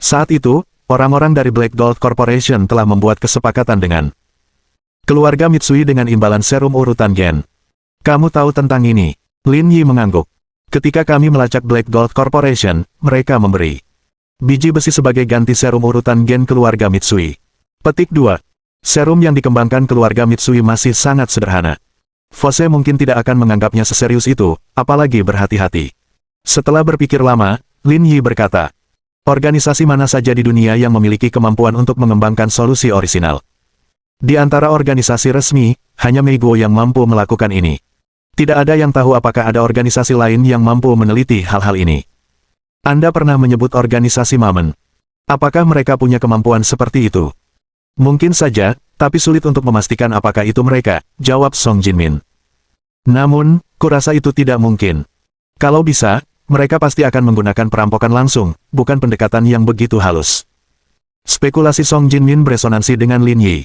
Saat itu, orang-orang dari Black Gold Corporation telah membuat kesepakatan dengan keluarga Mitsui dengan imbalan serum urutan gen. Kamu tahu tentang ini? Lin Yi mengangguk. Ketika kami melacak Black Gold Corporation, mereka memberi biji besi sebagai ganti serum urutan gen keluarga Mitsui. Petik 2. Serum yang dikembangkan keluarga Mitsui masih sangat sederhana. Fose mungkin tidak akan menganggapnya seserius itu, apalagi berhati-hati. Setelah berpikir lama, Lin Yi berkata, organisasi mana saja di dunia yang memiliki kemampuan untuk mengembangkan solusi orisinal? Di antara organisasi resmi, hanya Meigo yang mampu melakukan ini. Tidak ada yang tahu apakah ada organisasi lain yang mampu meneliti hal-hal ini. Anda pernah menyebut organisasi Mamen. Apakah mereka punya kemampuan seperti itu? Mungkin saja, tapi sulit untuk memastikan apakah itu mereka, jawab Song Jinmin. Namun, kurasa itu tidak mungkin. Kalau bisa, mereka pasti akan menggunakan perampokan langsung, bukan pendekatan yang begitu halus. Spekulasi Song Jinmin beresonansi dengan Lin Yi.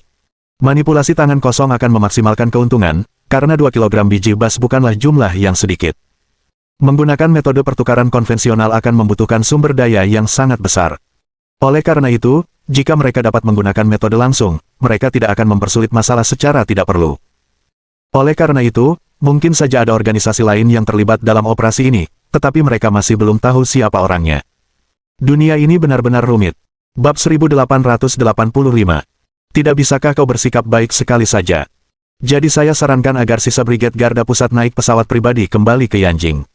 Manipulasi tangan kosong akan memaksimalkan keuntungan, karena 2 kg biji bas bukanlah jumlah yang sedikit. Menggunakan metode pertukaran konvensional akan membutuhkan sumber daya yang sangat besar. Oleh karena itu, jika mereka dapat menggunakan metode langsung, mereka tidak akan mempersulit masalah secara tidak perlu. Oleh karena itu, mungkin saja ada organisasi lain yang terlibat dalam operasi ini, tetapi mereka masih belum tahu siapa orangnya. Dunia ini benar-benar rumit. Bab 1885. Tidak bisakah kau bersikap baik sekali saja? Jadi saya sarankan agar sisa Brigade Garda Pusat naik pesawat pribadi kembali ke Yanjing.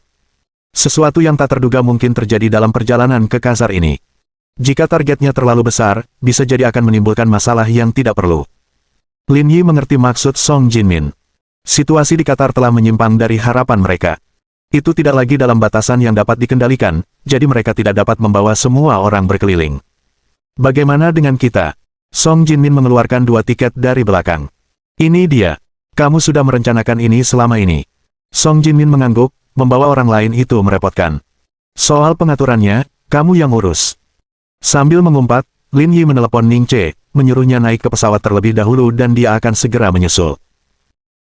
Sesuatu yang tak terduga mungkin terjadi dalam perjalanan ke Kasar ini. Jika targetnya terlalu besar, bisa jadi akan menimbulkan masalah yang tidak perlu. Lin Yi mengerti maksud Song Jinmin. Situasi di Qatar telah menyimpang dari harapan mereka. Itu tidak lagi dalam batasan yang dapat dikendalikan, jadi mereka tidak dapat membawa semua orang berkeliling. Bagaimana dengan kita? Song Jinmin mengeluarkan 2 tiket dari belakang. Ini dia. Kamu sudah merencanakan ini selama ini. Song Jinmin mengangguk, membawa orang lain itu merepotkan. Soal pengaturannya, kamu yang urus. Sambil mengumpat, Lin Yi menelepon Ning Che, menyuruhnya naik ke pesawat terlebih dahulu dan dia akan segera menyusul.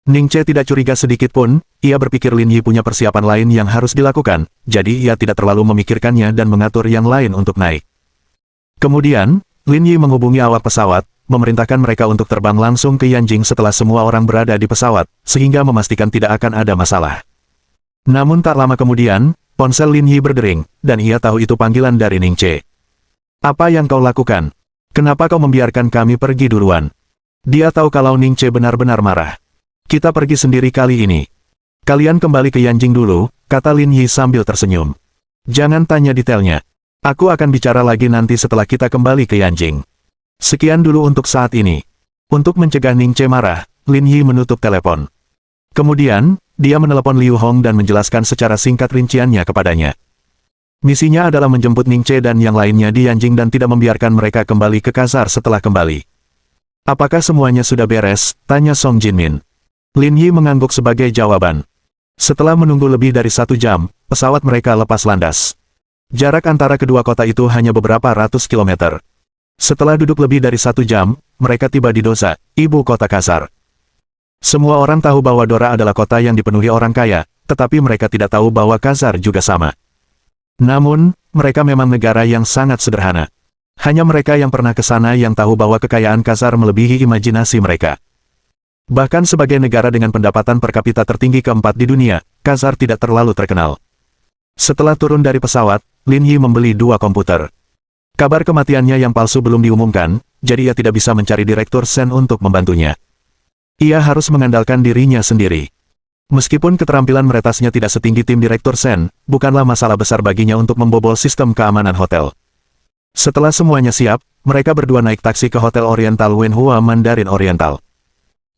Ning Che tidak curiga sedikit pun, ia berpikir Lin Yi punya persiapan lain yang harus dilakukan, jadi ia tidak terlalu memikirkannya dan mengatur yang lain untuk naik. Kemudian, Lin Yi menghubungi awak pesawat, memerintahkan mereka untuk terbang langsung ke Yanjing setelah semua orang berada di pesawat, sehingga memastikan tidak akan ada masalah. Namun tak lama kemudian, ponsel Lin Yi berdering, dan ia tahu itu panggilan dari Ning Che. Apa yang kau lakukan? Kenapa kau membiarkan kami pergi duluan? Dia tahu kalau Ning Che benar-benar marah. Kita pergi sendiri kali ini. Kalian kembali ke Yanjing dulu, kata Lin Yi sambil tersenyum. Jangan tanya detailnya. Aku akan bicara lagi nanti setelah kita kembali ke Yanjing. Sekian dulu untuk saat ini. Untuk mencegah Ning Che marah, Lin Yi menutup telepon. Kemudian, dia menelepon Liu Hong dan menjelaskan secara singkat rinciannya kepadanya. Misinya adalah menjemput Ning Che dan yang lainnya di Yanjing dan tidak membiarkan mereka kembali ke Kasar setelah kembali. Apakah semuanya sudah beres? Tanya Song Jinmin. Lin Yi mengangguk sebagai jawaban. Setelah menunggu lebih dari 1 jam, pesawat mereka lepas landas. Jarak antara kedua kota itu hanya beberapa ratus kilometer. Setelah duduk lebih dari 1 jam, mereka tiba di Dosa, ibu kota Khazar. Semua orang tahu bahwa Dora adalah kota yang dipenuhi orang kaya, tetapi mereka tidak tahu bahwa Khazar juga sama. Namun, mereka memang negara yang sangat sederhana. Hanya mereka yang pernah ke sana yang tahu bahwa kekayaan Khazar melebihi imajinasi mereka. Bahkan sebagai negara dengan pendapatan per kapita tertinggi keempat di dunia, Khazar tidak terlalu terkenal. Setelah turun dari pesawat, Lin Yi membeli 2 komputer. Kabar kematiannya yang palsu belum diumumkan, jadi ia tidak bisa mencari Direktur Sen untuk membantunya. Ia harus mengandalkan dirinya sendiri. Meskipun keterampilan meretasnya tidak setinggi tim Direktur Sen, bukanlah masalah besar baginya untuk membobol sistem keamanan hotel. Setelah semuanya siap, mereka berdua naik taksi ke Hotel Oriental Wenhua Mandarin Oriental.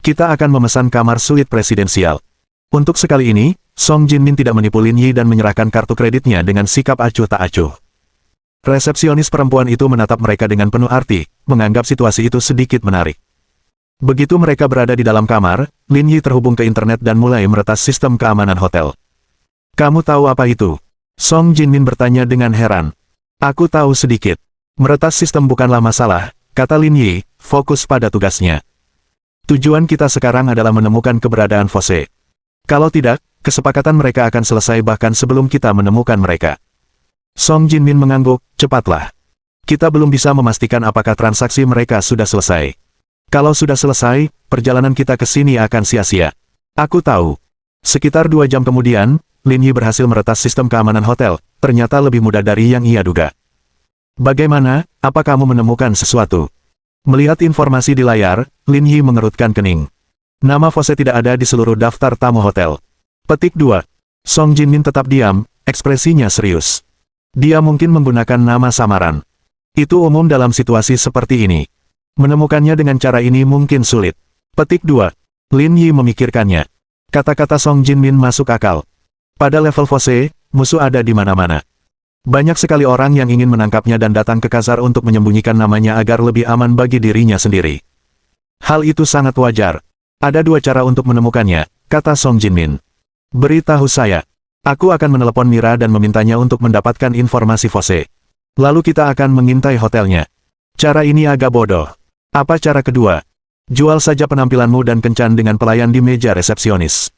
Kita akan memesan kamar suite presidensial. Untuk sekali ini, Song Jinmin tidak menipu Lin Yi dan menyerahkan kartu kreditnya dengan sikap acuh tak acuh. Resepsionis perempuan itu menatap mereka dengan penuh arti, menganggap situasi itu sedikit menarik. Begitu mereka berada di dalam kamar, Lin Yi terhubung ke internet dan mulai meretas sistem keamanan hotel. "Kamu tahu apa itu?" Song Jinmin bertanya dengan heran. "Aku tahu sedikit. Meretas sistem bukanlah masalah," kata Lin Yi, fokus pada tugasnya. "Tujuan kita sekarang adalah menemukan keberadaan Fose. Kalau tidak, kesepakatan mereka akan selesai bahkan sebelum kita menemukan mereka." Song Jinmin mengangguk, "Cepatlah. Kita belum bisa memastikan apakah transaksi mereka sudah selesai. Kalau sudah selesai, perjalanan kita ke sini akan sia-sia." "Aku tahu." Sekitar 2 jam kemudian, Lin Yi berhasil meretas sistem keamanan hotel, ternyata lebih mudah dari yang ia duga. "Bagaimana, apa kamu menemukan sesuatu?" Melihat informasi di layar, Lin Yi mengerutkan kening. Nama Fose tidak ada di seluruh daftar tamu hotel. Petik 2. Song Jinmin tetap diam, ekspresinya serius. Dia mungkin menggunakan nama samaran. Itu umum dalam situasi seperti ini. Menemukannya dengan cara ini mungkin sulit. Petik 2. Lin Yi memikirkannya. Kata-kata Song Jinmin masuk akal. Pada level Fose, musuh ada di mana-mana. Banyak sekali orang yang ingin menangkapnya dan datang ke Khazar untuk menyembunyikan namanya agar lebih aman bagi dirinya sendiri. Hal itu sangat wajar. Ada 2 cara untuk menemukannya, kata Song Jinmin. "Beritahu saya. Aku akan menelepon Mira dan memintanya untuk mendapatkan informasi Fose. Lalu kita akan mengintai hotelnya. Cara ini agak bodoh. Apa cara kedua? Jual saja penampilanmu dan kencan dengan pelayan di meja resepsionis.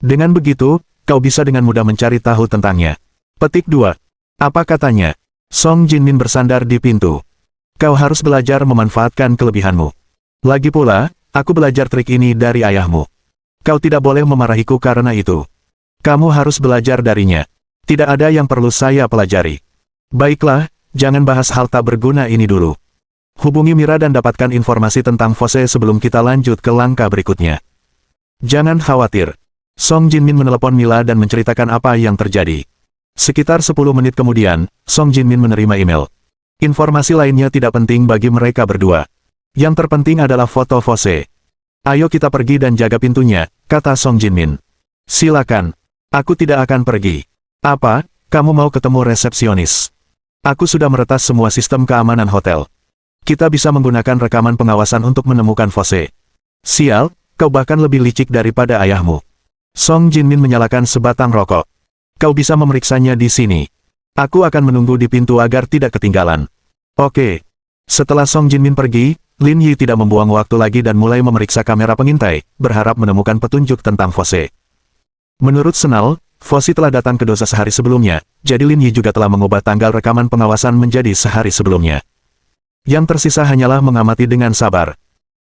Dengan begitu, kau bisa dengan mudah mencari tahu tentangnya." Petik 2. Apa katanya? Song Jinmin bersandar di pintu. "Kau harus belajar memanfaatkan kelebihanmu. Lagi pula, aku belajar trik ini dari ayahmu. Kau tidak boleh memarahiku karena itu. Kamu harus belajar darinya. Tidak ada yang perlu saya pelajari. Baiklah, jangan bahas hal tak berguna ini dulu. Hubungi Mira dan dapatkan informasi tentang Fose sebelum kita lanjut ke langkah berikutnya." "Jangan khawatir." Song Jinmin menelepon Mila dan menceritakan apa yang terjadi. Sekitar 10 menit kemudian, Song Jinmin menerima email. Informasi lainnya tidak penting bagi mereka berdua. Yang terpenting adalah foto Fose. "Ayo kita pergi dan jaga pintunya," kata Song Jinmin. "Silakan. Aku tidak akan pergi." "Apa, kamu mau ketemu resepsionis?" "Aku sudah meretas semua sistem keamanan hotel. Kita bisa menggunakan rekaman pengawasan untuk menemukan Fose." "Sial, kau bahkan lebih licik daripada ayahmu." Song Jinmin menyalakan sebatang rokok. "Kau bisa memeriksanya di sini. Aku akan menunggu di pintu agar tidak ketinggalan." "Oke." Setelah Song Jinmin pergi, Lin Yi tidak membuang waktu lagi dan mulai memeriksa kamera pengintai, berharap menemukan petunjuk tentang Fose. Menurut Senal, Fose telah datang ke Dosa sehari sebelumnya, jadi Lin Yi juga telah mengubah tanggal rekaman pengawasan menjadi sehari sebelumnya. Yang tersisa hanyalah mengamati dengan sabar.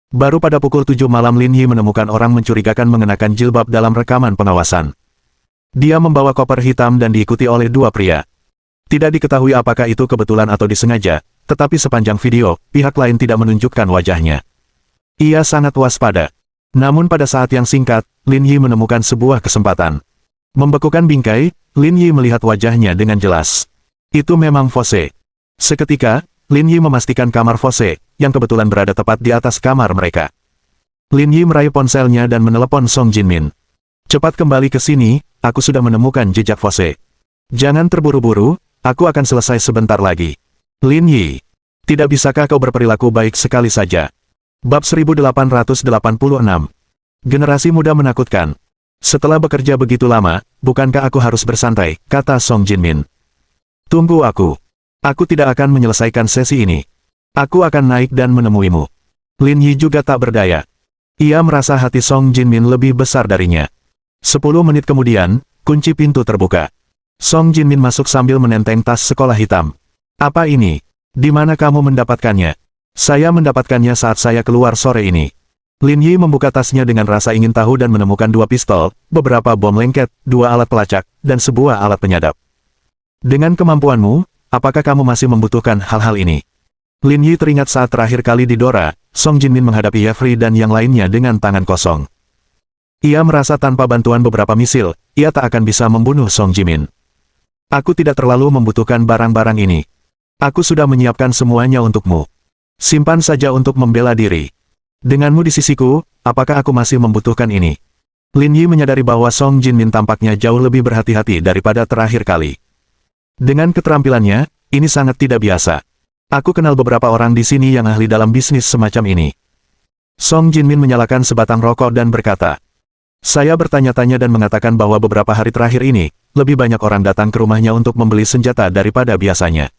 Baru pada pukul 7 malam Lin Yi menemukan orang mencurigakan mengenakan jilbab dalam rekaman pengawasan. Dia membawa koper hitam dan diikuti oleh 2 pria. Tidak diketahui apakah itu kebetulan atau disengaja, tetapi sepanjang video, pihak lain tidak menunjukkan wajahnya. Ia sangat waspada. Namun pada saat yang singkat, Lin Yi menemukan sebuah kesempatan. Membekukan bingkai, Lin Yi melihat wajahnya dengan jelas. Itu memang Fose. Seketika, Lin Yi memastikan kamar Fose, yang kebetulan berada tepat di atas kamar mereka. Lin Yi meraih ponselnya dan menelepon Song Jinmin. "Cepat kembali ke sini, aku sudah menemukan jejak Fose. Jangan terburu-buru, aku akan selesai sebentar lagi." "Lin Yi, tidak bisakah kau berperilaku baik sekali saja?" Bab 1886. Generasi muda menakutkan. "Setelah bekerja begitu lama, bukankah aku harus bersantai?" kata Song Jinmin. "Tunggu aku. Aku tidak akan menyelesaikan sesi ini. Aku akan naik dan menemuimu." Lin Yi juga tak berdaya. Ia merasa hati Song Jinmin lebih besar darinya. 10 menit kemudian, kunci pintu terbuka. Song Jinmin masuk sambil menenteng tas sekolah hitam. Apa ini? Di mana kamu mendapatkannya? Saya mendapatkannya saat saya keluar sore ini. Lin Yi membuka tasnya dengan rasa ingin tahu dan menemukan 2 pistol, beberapa bom lengket, 2 alat pelacak, dan sebuah alat penyadap. Dengan kemampuanmu, apakah kamu masih membutuhkan hal-hal ini? Lin Yi teringat saat terakhir kali di Dora, Song Jinmin menghadapi Jeffrey dan yang lainnya dengan tangan kosong. Ia merasa tanpa bantuan beberapa misil, ia tak akan bisa membunuh Song Jinmin. Aku tidak terlalu membutuhkan barang-barang ini. Aku sudah menyiapkan semuanya untukmu. Simpan saja untuk membela diri. Denganmu di sisiku, apakah aku masih membutuhkan ini? Lin Yi menyadari bahwa Song Jinmin tampaknya jauh lebih berhati-hati daripada terakhir kali. Dengan keterampilannya, ini sangat tidak biasa. Aku kenal beberapa orang di sini yang ahli dalam bisnis semacam ini. Song Jinmin menyalakan sebatang rokok dan berkata, saya bertanya-tanya dan mengatakan bahwa beberapa hari terakhir ini, lebih banyak orang datang ke rumahnya untuk membeli senjata daripada biasanya.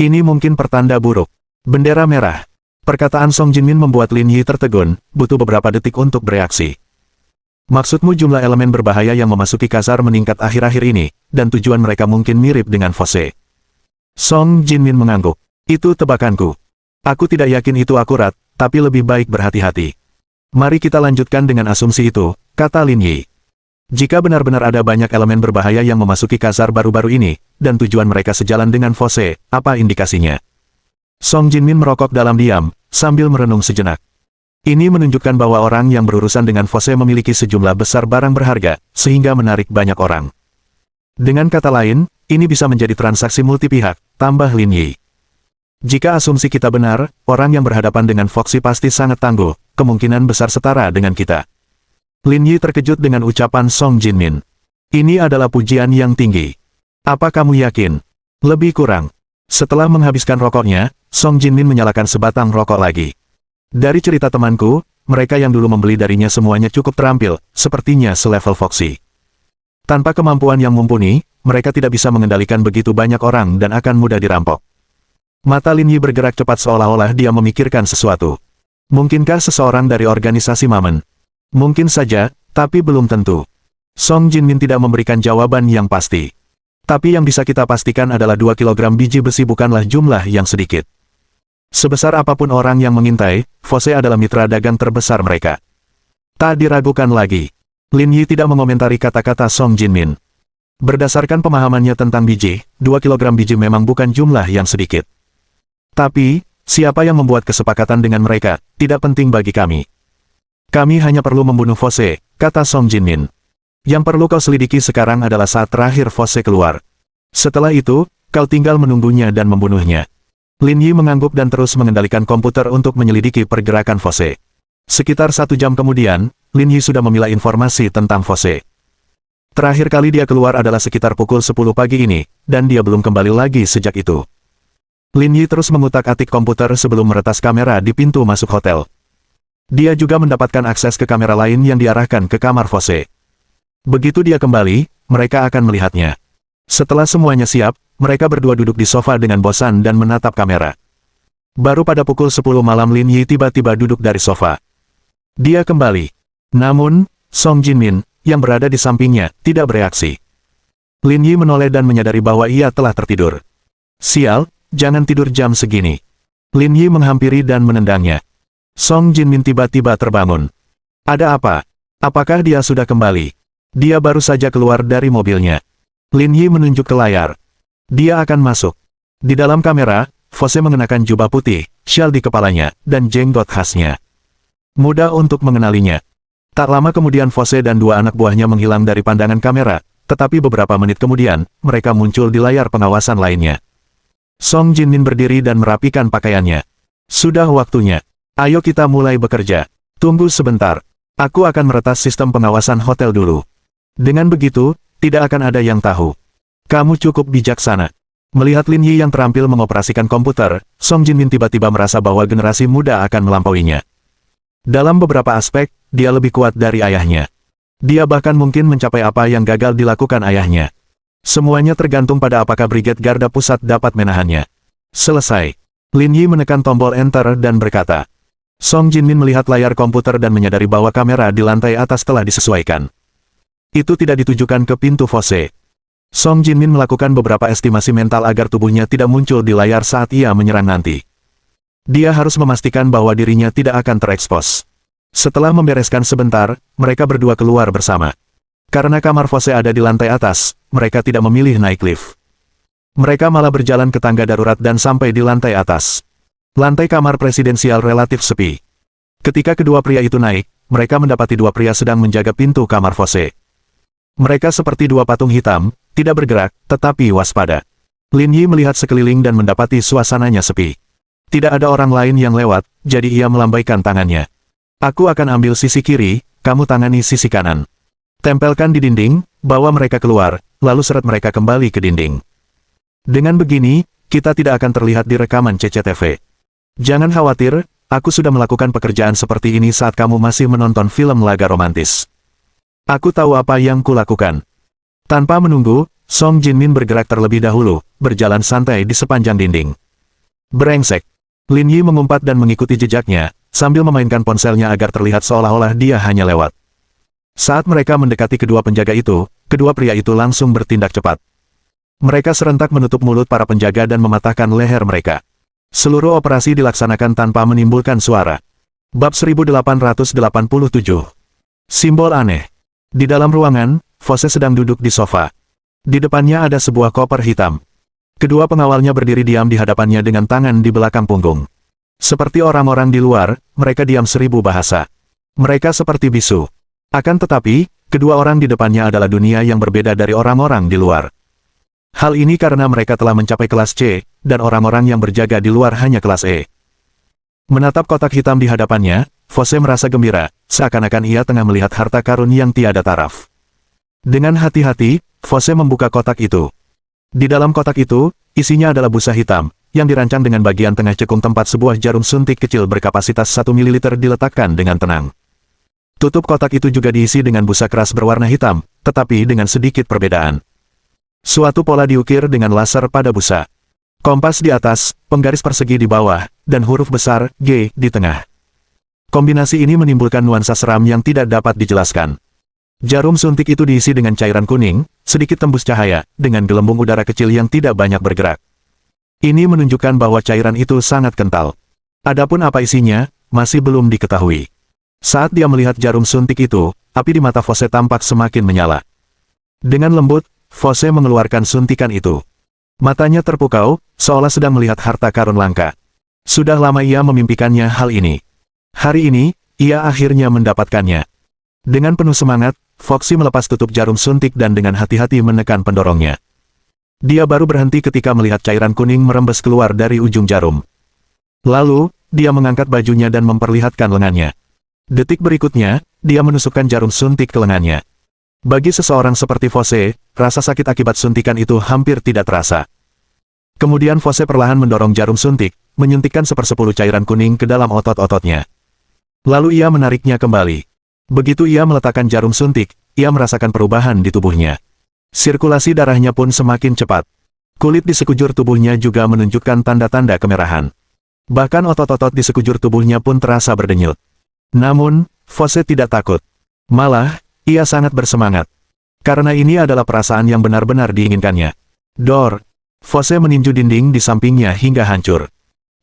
Ini mungkin pertanda buruk. Bendera merah. Perkataan Song Jinmin membuat Lin Yi tertegun, butuh beberapa detik untuk bereaksi. Maksudmu jumlah elemen berbahaya yang memasuki Khazar meningkat akhir-akhir ini, dan tujuan mereka mungkin mirip dengan Fosse. Song Jinmin mengangguk. Itu tebakanku. Aku tidak yakin itu akurat, tapi lebih baik berhati-hati. Mari kita lanjutkan dengan asumsi itu, kata Lin Yi. Jika benar-benar ada banyak elemen berbahaya yang memasuki Khazar baru-baru ini, dan tujuan mereka sejalan dengan Fosse, apa indikasinya? Song Jinmin merokok dalam diam, sambil merenung sejenak. Ini menunjukkan bahwa orang yang berurusan dengan Fosse memiliki sejumlah besar barang berharga, sehingga menarik banyak orang. Dengan kata lain, ini bisa menjadi transaksi multipihak, tambah Lin Yi. Jika asumsi kita benar, orang yang berhadapan dengan Foxy pasti sangat tangguh, kemungkinan besar setara dengan kita. Lin Yi terkejut dengan ucapan Song Jinmin. Ini adalah pujian yang tinggi. Apa kamu yakin? Lebih kurang. Setelah menghabiskan rokoknya, Song Jinmin menyalakan sebatang rokok lagi. Dari cerita temanku, mereka yang dulu membeli darinya semuanya cukup terampil, sepertinya selevel Foxy. Tanpa kemampuan yang mumpuni, mereka tidak bisa mengendalikan begitu banyak orang dan akan mudah dirampok. Mata Lin Yi bergerak cepat seolah-olah dia memikirkan sesuatu. Mungkinkah seseorang dari organisasi Mamen? Mungkin saja, tapi belum tentu. Song Jinmin tidak memberikan jawaban yang pasti. Tapi yang bisa kita pastikan adalah 2 kilogram biji besi bukanlah jumlah yang sedikit. Sebesar apapun orang yang mengintai, Fosse adalah mitra dagang terbesar mereka. Tak diragukan lagi. Lin Yi tidak mengomentari kata-kata Song Jinmin. Berdasarkan pemahamannya tentang biji, 2 kilogram biji memang bukan jumlah yang sedikit. Tapi, siapa yang membuat kesepakatan dengan mereka, tidak penting bagi kami. Kami hanya perlu membunuh Fosse, kata Song Jinmin. Yang perlu kau selidiki sekarang adalah saat terakhir Fosse keluar. Setelah itu, kau tinggal menunggunya dan membunuhnya. Lin Yi mengangguk dan terus mengendalikan komputer untuk menyelidiki pergerakan Fosse. Sekitar 1 jam kemudian, Lin Yi sudah memilah informasi tentang Fosse. Terakhir kali dia keluar adalah sekitar pukul 10 pagi ini, dan dia belum kembali lagi sejak itu. Lin Yi terus mengutak-atik komputer sebelum meretas kamera di pintu masuk hotel. Dia juga mendapatkan akses ke kamera lain yang diarahkan ke kamar Fosse. Begitu dia kembali, mereka akan melihatnya. Setelah semuanya siap, mereka berdua duduk di sofa dengan bosan dan menatap kamera. Baru pada pukul 10 malam Lin Yi tiba-tiba duduk dari sofa. Dia kembali. Namun, Song Jinmin, yang berada di sampingnya, tidak bereaksi. Lin Yi menoleh dan menyadari bahwa ia telah tertidur. Sial, jangan tidur jam segini. Lin Yi menghampiri dan menendangnya. Song Jinmin tiba-tiba terbangun. Ada apa? Apakah dia sudah kembali? Dia baru saja keluar dari mobilnya. Lin Yi menunjuk ke layar. Dia akan masuk. Di dalam kamera, Fosse mengenakan jubah putih, syal di kepalanya, dan jenggot khasnya. Mudah untuk mengenalinya. Tak lama kemudian Fosse dan 2 anak buahnya menghilang dari pandangan kamera, tetapi beberapa menit kemudian, mereka muncul di layar pengawasan lainnya. Song Jinmin berdiri dan merapikan pakaiannya. Sudah waktunya. Ayo kita mulai bekerja. Tunggu sebentar. Aku akan meretas sistem pengawasan hotel dulu. Dengan begitu, tidak akan ada yang tahu. Kamu cukup bijaksana. Melihat Lin Yi yang terampil mengoperasikan komputer, Song Jinmin tiba-tiba merasa bahwa generasi muda akan melampauinya. Dalam beberapa aspek, dia lebih kuat dari ayahnya. Dia bahkan mungkin mencapai apa yang gagal dilakukan ayahnya. Semuanya tergantung pada apakah Brigade Garda Pusat dapat menahannya. Selesai. Lin Yi menekan tombol Enter dan berkata, Song Jinmin melihat layar komputer dan menyadari bahwa kamera di lantai atas telah disesuaikan. Itu tidak ditujukan ke pintu Fosse. Song Jinmin melakukan beberapa estimasi mental agar tubuhnya tidak muncul di layar saat ia menyerang nanti. Dia harus memastikan bahwa dirinya tidak akan terekspos. Setelah membereskan sebentar, mereka berdua keluar bersama. Karena kamar Fosse ada di lantai atas, mereka tidak memilih naik lift. Mereka malah berjalan ke tangga darurat dan sampai di lantai atas. Lantai kamar presidensial relatif sepi. Ketika kedua pria itu naik, mereka mendapati dua pria sedang menjaga pintu kamar Fosse. Mereka seperti dua patung hitam, tidak bergerak, tetapi waspada. Lin Yi melihat sekeliling dan mendapati suasananya sepi. Tidak ada orang lain yang lewat, jadi ia melambaikan tangannya. Aku akan ambil sisi kiri, kamu tangani sisi kanan. Tempelkan di dinding, bawa mereka keluar, lalu seret mereka kembali ke dinding. Dengan begini, kita tidak akan terlihat di rekaman CCTV. Jangan khawatir, aku sudah melakukan pekerjaan seperti ini saat kamu masih menonton film laga romantis. Aku tahu apa yang kulakukan. Tanpa menunggu, Song Jinmin bergerak terlebih dahulu, berjalan santai di sepanjang dinding. Brengsek. Lin Yi mengumpat dan mengikuti jejaknya, sambil memainkan ponselnya agar terlihat seolah-olah dia hanya lewat. Saat mereka mendekati kedua penjaga itu, kedua pria itu langsung bertindak cepat. Mereka serentak menutup mulut para penjaga dan mematahkan leher mereka. Seluruh operasi dilaksanakan tanpa menimbulkan suara. Bab 1887. Simbol aneh. Di dalam ruangan, Fosse sedang duduk di sofa. Di depannya ada sebuah koper hitam. Kedua pengawalnya berdiri diam di hadapannya dengan tangan di belakang punggung. Seperti orang-orang di luar, mereka diam 1000 bahasa. Mereka seperti bisu. Akan tetapi, kedua orang di depannya adalah dunia yang berbeda dari orang-orang di luar. Hal ini karena mereka telah mencapai kelas C, dan orang-orang yang berjaga di luar hanya kelas E. Menatap kotak hitam di hadapannya, Fosse merasa gembira, seakan-akan ia tengah melihat harta karun yang tiada taraf. Dengan hati-hati, Fosse membuka kotak itu. Di dalam kotak itu, isinya adalah busa hitam, yang dirancang dengan bagian tengah cekung tempat sebuah jarum suntik kecil berkapasitas 1 ml diletakkan dengan tenang. Tutup kotak itu juga diisi dengan busa keras berwarna hitam, tetapi dengan sedikit perbedaan. Suatu pola diukir dengan laser pada busa. Kompas di atas, penggaris persegi di bawah, dan huruf besar G di tengah. Kombinasi ini menimbulkan nuansa seram yang tidak dapat dijelaskan. Jarum suntik itu diisi dengan cairan kuning, sedikit tembus cahaya, dengan gelembung udara kecil yang tidak banyak bergerak. Ini menunjukkan bahwa cairan itu sangat kental. Adapun apa isinya, masih belum diketahui. Saat dia melihat jarum suntik itu, api di mata Fosse tampak semakin menyala. Dengan lembut, Fosse mengeluarkan suntikan itu. Matanya terpukau, seolah sedang melihat harta karun langka. Sudah lama ia memimpikannya hal ini. Hari ini, ia akhirnya mendapatkannya. Dengan penuh semangat, Foxy melepas tutup jarum suntik dan dengan hati-hati menekan pendorongnya. Dia baru berhenti ketika melihat cairan kuning merembes keluar dari ujung jarum. Lalu, dia mengangkat bajunya dan memperlihatkan lengannya. Detik berikutnya, dia menusukkan jarum suntik ke lengannya. Bagi seseorang seperti Fosse, rasa sakit akibat suntikan itu hampir tidak terasa. Kemudian Fosse perlahan mendorong jarum suntik, menyuntikkan 1/10 cairan kuning ke dalam otot-ototnya. Lalu ia menariknya kembali. Begitu ia meletakkan jarum suntik, ia merasakan perubahan di tubuhnya. Sirkulasi darahnya pun semakin cepat. Kulit di sekujur tubuhnya juga menunjukkan tanda-tanda kemerahan. Bahkan otot-otot di sekujur tubuhnya pun terasa berdenyut. Namun, Fosse tidak takut. Malah, ia sangat bersemangat. Karena ini adalah perasaan yang benar-benar diinginkannya. Dor! Fosse meninju dinding di sampingnya hingga hancur.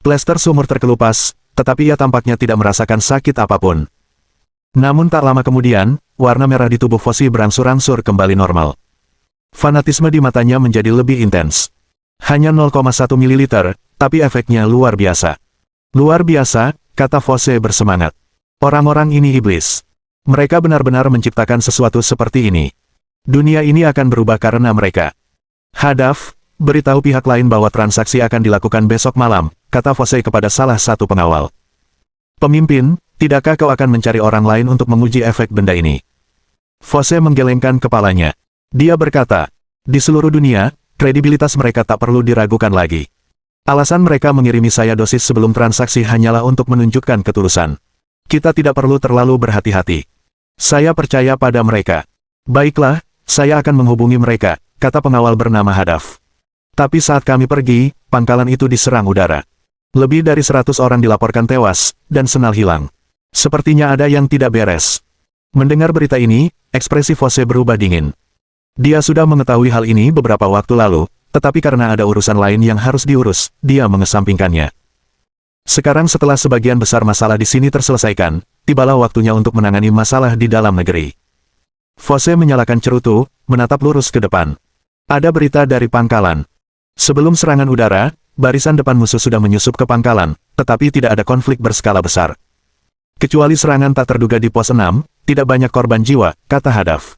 Plester sumur terkelupas, tetapi ia tampaknya tidak merasakan sakit apapun. Namun tak lama kemudian, warna merah di tubuh Fosse berangsur-angsur kembali normal. Fanatisme di matanya menjadi lebih intens. Hanya 0,1 ml, tapi efeknya luar biasa. Luar biasa, kata Fosse bersemangat. Orang-orang ini iblis. Mereka benar-benar menciptakan sesuatu seperti ini. Dunia ini akan berubah karena mereka. Hadaf, beritahu pihak lain bahwa transaksi akan dilakukan besok malam, kata Fosse kepada salah satu pengawal. Pemimpin, tidakkah kau akan mencari orang lain untuk menguji efek benda ini? Fosse menggelengkan kepalanya. Dia berkata, di seluruh dunia, kredibilitas mereka tak perlu diragukan lagi. Alasan mereka mengirimi saya dosis sebelum transaksi hanyalah untuk menunjukkan ketulusan. Kita tidak perlu terlalu berhati-hati. Saya percaya pada mereka. Baiklah, saya akan menghubungi mereka, kata pengawal bernama Hadaf. Tapi saat kami pergi, pangkalan itu diserang udara. Lebih dari 100 orang dilaporkan tewas, dan Senal hilang. Sepertinya ada yang tidak beres. Mendengar berita ini, ekspresi Fosse berubah dingin. Dia sudah mengetahui hal ini beberapa waktu lalu, tetapi karena ada urusan lain yang harus diurus, dia mengesampingkannya. Sekarang setelah sebagian besar masalah di sini terselesaikan, tibalah waktunya untuk menangani masalah di dalam negeri. Fosse menyalakan cerutu, menatap lurus ke depan. Ada berita dari pangkalan. Sebelum serangan udara, barisan depan musuh sudah menyusup ke pangkalan, tetapi tidak ada konflik berskala besar. Kecuali serangan tak terduga di pos 6, tidak banyak korban jiwa, kata Hadaf.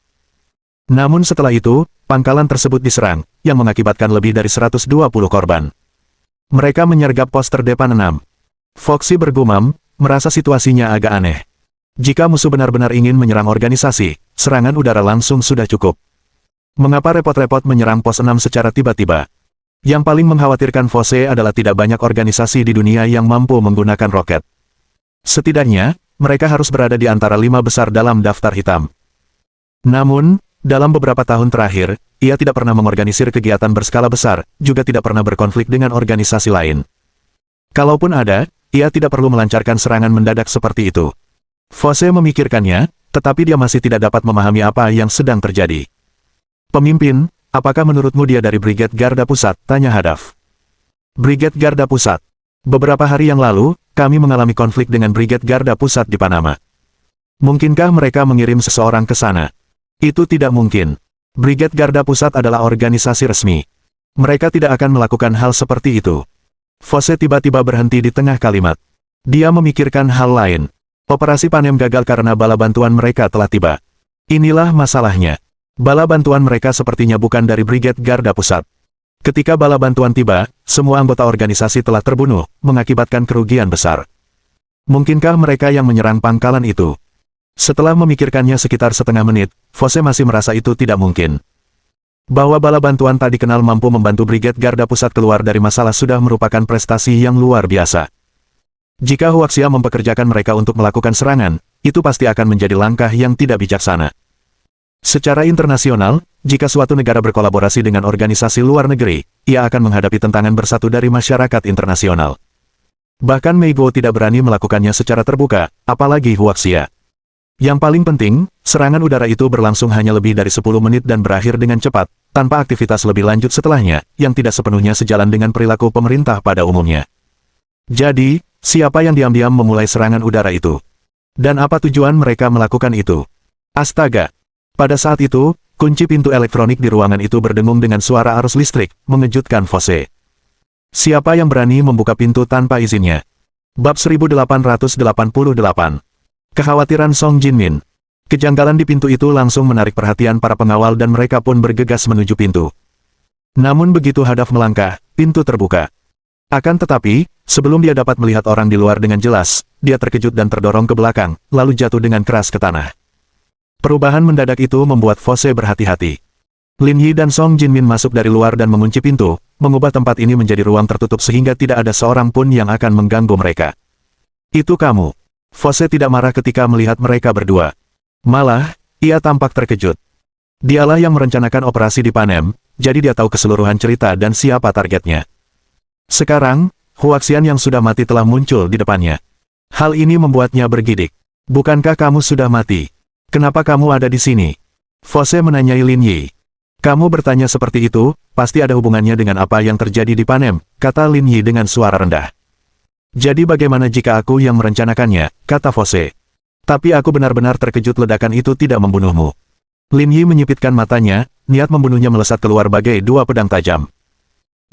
Namun setelah itu, pangkalan tersebut diserang, yang mengakibatkan lebih dari 120 korban. Mereka menyergap pos terdepan 6. Foxy bergumam, merasa situasinya agak aneh. Jika musuh benar-benar ingin menyerang organisasi, serangan udara langsung sudah cukup. Mengapa repot-repot menyerang pos 6 secara tiba-tiba? Yang paling mengkhawatirkan Fosse adalah tidak banyak organisasi di dunia yang mampu menggunakan roket. Setidaknya, mereka harus berada di antara 5 besar dalam daftar hitam. Namun, dalam beberapa tahun terakhir, ia tidak pernah mengorganisir kegiatan berskala besar, juga tidak pernah berkonflik dengan organisasi lain. Kalaupun ada, ia tidak perlu melancarkan serangan mendadak seperti itu. Fosse memikirkannya, tetapi dia masih tidak dapat memahami apa yang sedang terjadi. Pemimpin, apakah menurutmu dia dari Brigade Garda Pusat? Tanya Hadaf. Brigade Garda Pusat. Beberapa hari yang lalu, kami mengalami konflik dengan Brigade Garda Pusat di Panama. Mungkinkah mereka mengirim seseorang ke sana? Itu tidak mungkin. Brigade Garda Pusat adalah organisasi resmi. Mereka tidak akan melakukan hal seperti itu. Fosse tiba-tiba berhenti di tengah kalimat. Dia memikirkan hal lain. Operasi Panem gagal karena bala bantuan mereka telah tiba. Inilah masalahnya. Bala bantuan mereka sepertinya bukan dari Brigade Garda Pusat. Ketika bala bantuan tiba, semua anggota organisasi telah terbunuh, mengakibatkan kerugian besar. Mungkinkah mereka yang menyerang pangkalan itu? Setelah memikirkannya sekitar setengah menit, Fosse masih merasa itu tidak mungkin. Bahwa bala bantuan tak dikenal mampu membantu Brigade Garda Pusat keluar dari masalah sudah merupakan prestasi yang luar biasa. Jika Huaxia mempekerjakan mereka untuk melakukan serangan, itu pasti akan menjadi langkah yang tidak bijaksana. Secara internasional, jika suatu negara berkolaborasi dengan organisasi luar negeri, ia akan menghadapi tantangan bersatu dari masyarakat internasional. Bahkan Meigo tidak berani melakukannya secara terbuka, apalagi Huaxia. Yang paling penting, serangan udara itu berlangsung hanya lebih dari 10 menit dan berakhir dengan cepat, tanpa aktivitas lebih lanjut setelahnya, yang tidak sepenuhnya sejalan dengan perilaku pemerintah pada umumnya. Jadi, siapa yang diam-diam memulai serangan udara itu? Dan apa tujuan mereka melakukan itu? Astaga! Pada saat itu, kunci pintu elektronik di ruangan itu berdengung dengan suara arus listrik, mengejutkan Fosse. Siapa yang berani membuka pintu tanpa izinnya? Bab 1888. Kekhawatiran Song Jinmin. Kejanggalan di pintu itu langsung menarik perhatian para pengawal dan mereka pun bergegas menuju pintu. Namun begitu Hadaf melangkah, pintu terbuka. Akan tetapi, sebelum dia dapat melihat orang di luar dengan jelas, dia terkejut dan terdorong ke belakang, lalu jatuh dengan keras ke tanah. Perubahan mendadak itu membuat Fosse berhati-hati. Lin Yi dan Song Jinmin masuk dari luar dan mengunci pintu, mengubah tempat ini menjadi ruang tertutup sehingga tidak ada seorang pun yang akan mengganggu mereka. Itu kamu. Fosse tidak marah ketika melihat mereka berdua. Malah, ia tampak terkejut. Dialah yang merencanakan operasi di Panem, jadi dia tahu keseluruhan cerita dan siapa targetnya. Sekarang, Huaxian yang sudah mati telah muncul di depannya. Hal ini membuatnya bergidik. Bukankah kamu sudah mati? Kenapa kamu ada di sini? Fosse menanyai Lin Yi. Kamu bertanya seperti itu, pasti ada hubungannya dengan apa yang terjadi di Panem, kata Lin Yi dengan suara rendah. Jadi bagaimana jika aku yang merencanakannya, kata Fosse. Tapi aku benar-benar terkejut ledakan itu tidak membunuhmu. Lin Yi menyipitkan matanya, niat membunuhnya melesat keluar bagai dua pedang tajam.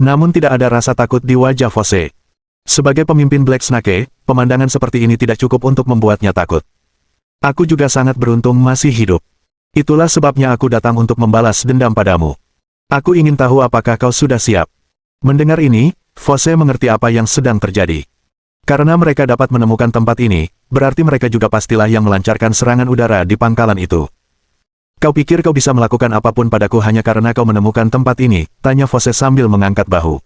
Namun tidak ada rasa takut di wajah Fosse. Sebagai pemimpin Black Snake, pemandangan seperti ini tidak cukup untuk membuatnya takut. Aku juga sangat beruntung masih hidup. Itulah sebabnya aku datang untuk membalas dendam padamu. Aku ingin tahu apakah kau sudah siap. Mendengar ini, Fosse mengerti apa yang sedang terjadi. Karena mereka dapat menemukan tempat ini, berarti mereka juga pastilah yang melancarkan serangan udara di pangkalan itu. Kau pikir kau bisa melakukan apapun padaku hanya karena kau menemukan tempat ini? Tanya Fosse sambil mengangkat bahu.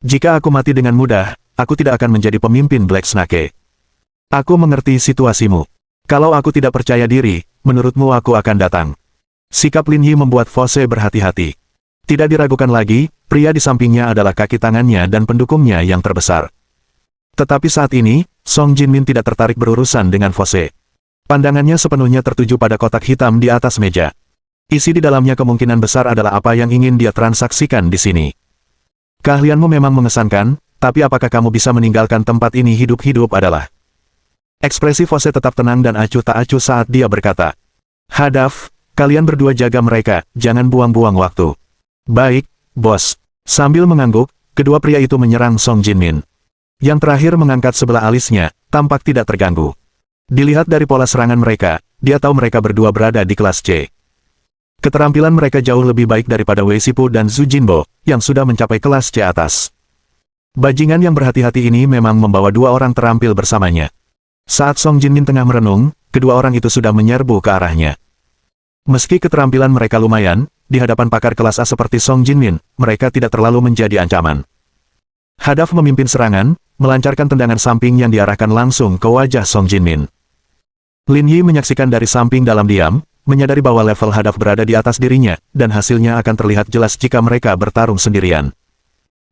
Jika aku mati dengan mudah, aku tidak akan menjadi pemimpin Black Snake. Aku mengerti situasimu. Kalau aku tidak percaya diri, menurutmu aku akan datang. Sikap Lin Yi membuat Fosse berhati-hati. Tidak diragukan lagi, pria di sampingnya adalah kaki tangannya dan pendukungnya yang terbesar. Tetapi saat ini, Song Jinmin tidak tertarik berurusan dengan Fose. Pandangannya sepenuhnya tertuju pada kotak hitam di atas meja. Isi di dalamnya kemungkinan besar adalah apa yang ingin dia transaksikan di sini. Keahlianmu memang mengesankan, tapi apakah kamu bisa meninggalkan tempat ini hidup-hidup adalah. Ekspresi Fose tetap tenang dan acuh tak acuh saat dia berkata. Hadaf, kalian berdua jaga mereka, jangan buang-buang waktu. Baik, bos. Sambil mengangguk, kedua pria itu menyerang Song Jinmin. Yang terakhir mengangkat sebelah alisnya, tampak tidak terganggu. Dilihat dari pola serangan mereka, dia tahu mereka berdua berada di kelas C. Keterampilan mereka jauh lebih baik daripada Wei Sipu dan Zhu Jinbo, yang sudah mencapai kelas C atas. Bajingan yang berhati-hati ini memang membawa dua orang terampil bersamanya. Saat Song Jinmin tengah merenung, kedua orang itu sudah menyerbu ke arahnya. Meski keterampilan mereka lumayan, di hadapan pakar kelas A seperti Song Jinmin, mereka tidak terlalu menjadi ancaman. Hadaf memimpin serangan, melancarkan tendangan samping yang diarahkan langsung ke wajah Song Jinmin. Lin Yi menyaksikan dari samping dalam diam, menyadari bahwa level Hadaf berada di atas dirinya, dan hasilnya akan terlihat jelas jika mereka bertarung sendirian.